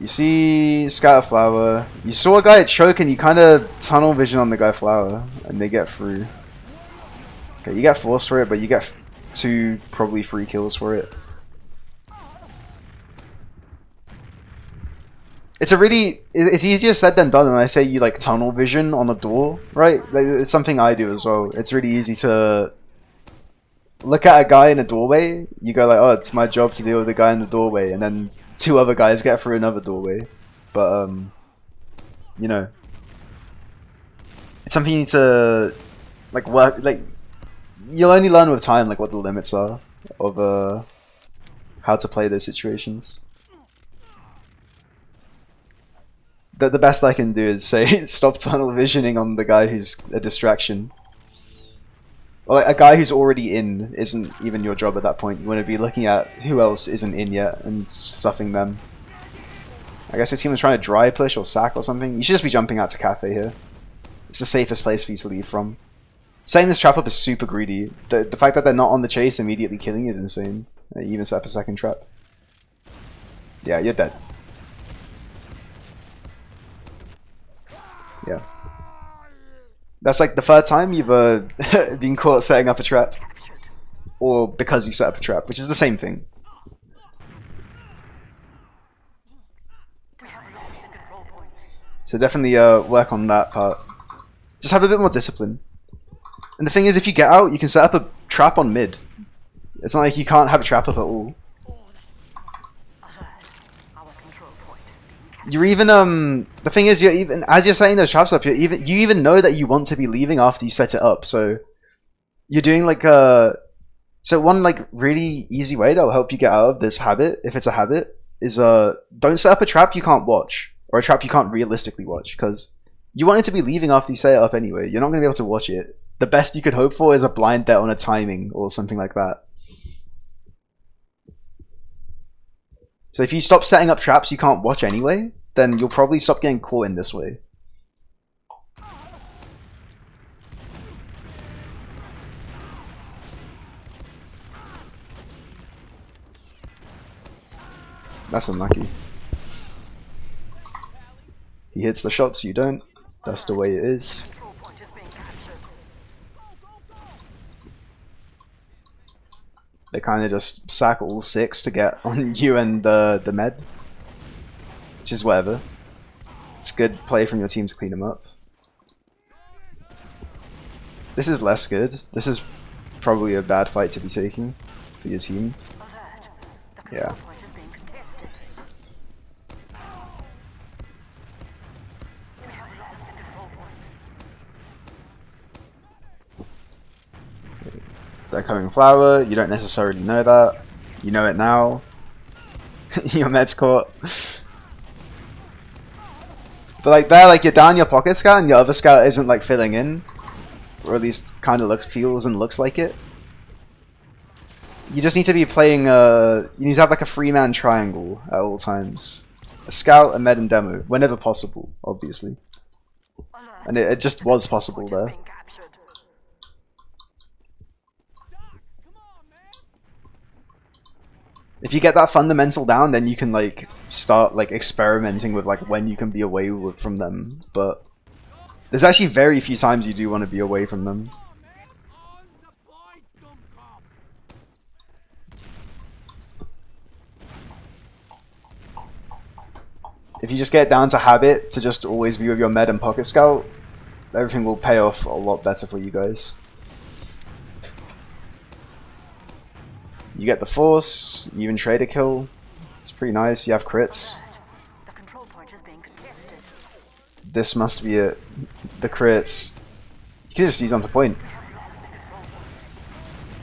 You see Scatter Flower. You saw a guy choke and you kind of tunnel vision on the guy Flower and they get through. Okay, you get forced for it, but you get 2, probably 3 kills for it. It's easier said than done when I say you like tunnel vision on a door, right? Like, it's something I do as well. It's really easy to look at a guy in a doorway. You go like, oh, it's my job to deal with the guy in the doorway, and then 2 other guys get through another doorway. But you know, it's something you need to like work. Like you'll only learn with time, like what the limits are of how to play those situations. The best I can do is say stop tunnel visioning on the guy who's a distraction. Or like a guy who's already in isn't even your job at that point. You want to be looking at who else isn't in yet and stuffing them. I guess your team was trying to dry push or sack or something. You should just be jumping out to cafe here. It's the safest place for you to leave from. Setting this trap up is super greedy. The fact that they're not on the chase immediately killing you is insane. You even set up a second trap. Yeah, you're dead. Yeah. That's like the 3rd time you've been caught setting up a trap. Or because you set up a trap, which is the same thing. So definitely work on that part. Just have a bit more discipline. And the thing is, if you get out, you can set up a trap on mid. It's not like you can't have a trap up at all. You're even the thing is, you're even as you're setting those traps up, you even know that you want to be leaving after you set it up. So you're doing like so one like really easy way that'll help you get out of this habit, if it's a habit, is don't set up a trap you can't watch or a trap you can't realistically watch, because you want it to be leaving after you set it up anyway. You're not going to be able to watch it. The best you could hope for is a blind debt on a timing or something like that. So if you stop setting up traps you can't watch anyway, then you'll probably stop getting caught in this way. That's unlucky. He hits the shots, you don't. That's the way it is. They kind of just sack all 6 to get on you and the med. Which is whatever. It's good play from your team to clean them up. This is less good. This is probably a bad fight to be taking for your team. Yeah. They're coming flower, you don't necessarily know that. You know it now. Your med's caught. But like there, like you're down your pocket scout and your other scout isn't like filling in. Or at least kind of feels and looks like it. You just need to be playing, you need to have like a 3-man triangle at all times. A scout, a med, and demo, whenever possible, obviously. And it just was possible there. If you get that fundamental down, then you can like start like experimenting with like when you can be away from them. But there's actually very few times you do want to be away from them. If you just get down to habit to just always be with your med and pocket scout, everything will pay off a lot better for you guys. You get the force, you even trade a kill. It's pretty nice. You have crits. This must be it. The crits. You can just use onto point.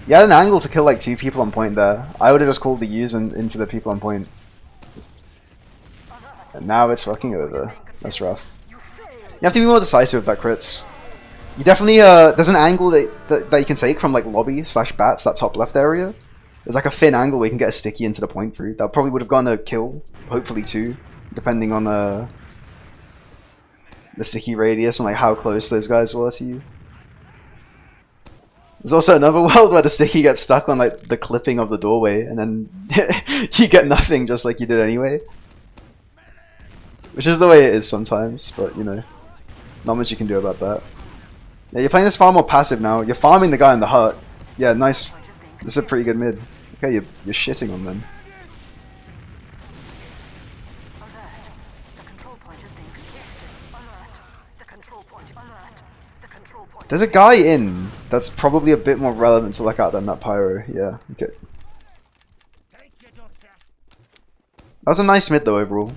You had an angle to kill like 2 people on point there. I would have just called the use into the people on point. And now it's fucking over. That's rough. You have to be more decisive with that crits. You definitely, there's an angle that you can take from like lobby / bats, that top left area. There's like a thin angle where you can get a sticky into the point through. That probably would have gone a kill, hopefully 2, depending on the sticky radius and like how close those guys were to you. There's also another world where the sticky gets stuck on like the clipping of the doorway and then you get nothing just like you did anyway. Which is the way it is sometimes, but you know, not much you can do about that. Yeah, you're playing this far more passive now. You're farming the guy in the hut. Yeah, nice. This is a pretty good mid. Okay, you're shitting on them. There's a guy in that's probably a bit more relevant to look at than that pyro. Yeah, okay. That was a nice mid though overall.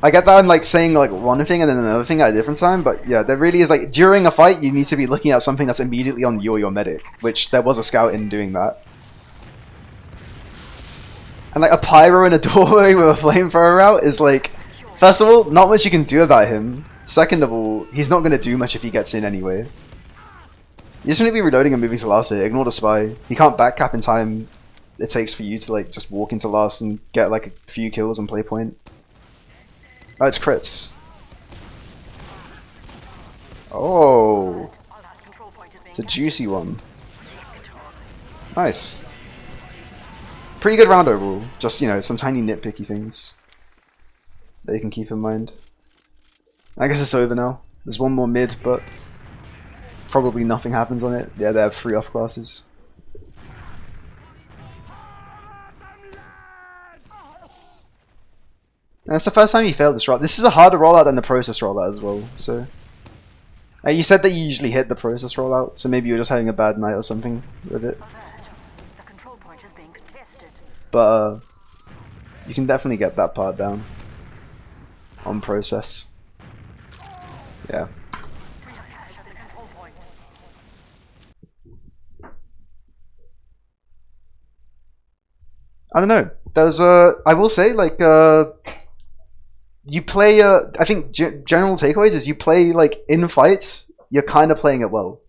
I get that I'm like saying like one thing and then another thing at a different time, but yeah, there really is like during a fight you need to be looking at something that's immediately on you or your medic, which there was a scout in doing that. And like a pyro in a doorway with a flamethrower out is like, first of all, not much you can do about him. Second of all, he's not going to do much if he gets in anyway. You just need to be reloading and moving to last hit, ignore the spy. He can't backcap in time it takes for you to like just walk into last and get like a few kills and play point. Oh, it's crits. Oh, it's a juicy one. Nice. Pretty good round overall. Just, you know, some tiny nitpicky things that you can keep in mind. I guess it's over now. There's one more mid, but probably nothing happens on it. Yeah, they have 3 off classes. And it's the first time you failed this rollout. This is a harder rollout than the process rollout as well. So, you said that you usually hit the process rollout, so maybe you're just having a bad night or something with it. But you can definitely get that part down on process. Yeah. I don't know. There's I will say like you play I think general takeaways is you play like in fights you're kind of playing it well.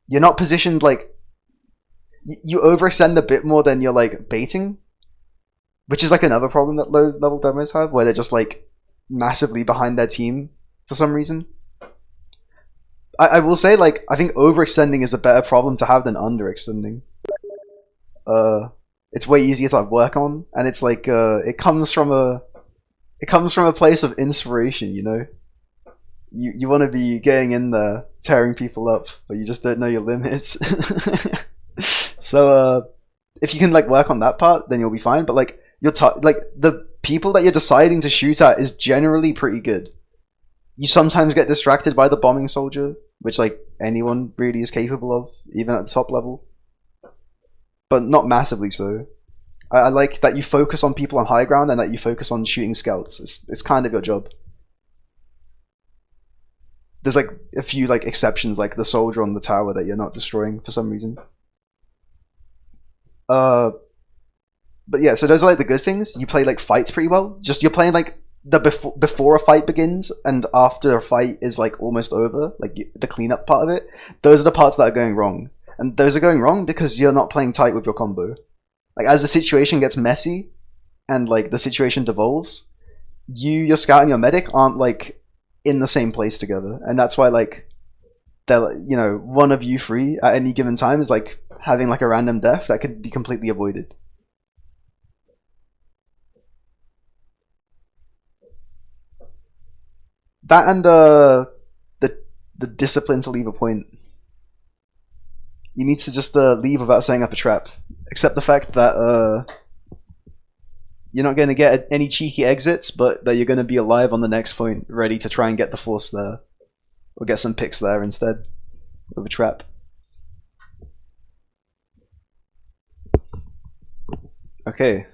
You're not positioned like you overextend a bit more than you're like baiting, which is like another problem that low level demos have, where they're just like massively behind their team for some reason. I will say like I think overextending is a better problem to have than underextending. It's way easier to work on, and it's like it comes from a place of inspiration, you know. You want to be getting in there, tearing people up, but you just don't know your limits. So if you can like work on that part, then you'll be fine. But like like the people that you're deciding to shoot at is generally pretty good. You sometimes get distracted by the bombing soldier, which like anyone really is capable of, even at the top level. But not massively so. I like that you focus on people on high ground and that you focus on shooting scouts. It's kind of your job. There's like a few like exceptions, like the soldier on the tower that you're not destroying for some reason. But yeah, so those are like the good things. You play like fights pretty well. Just you're playing like the before a fight begins and after a fight is like almost over, like the cleanup part of it. Those are the parts that are going wrong, and those are going wrong because you're not playing tight with your combo. Like as the situation gets messy and like the situation devolves, your scout and your medic aren't like in the same place together, and that's why like they're, you know, one of you three at any given time is like having like a random death that could be completely avoided. That and the discipline to leave a point. You need to just leave without setting up a trap. Except the fact that you're not going to get any cheeky exits, but that you're going to be alive on the next point, ready to try and get the force there. Or get some picks there instead of a trap. Okay.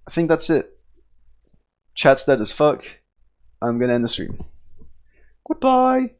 I think that's it. Chat's dead as fuck. I'm going to end the stream. Goodbye!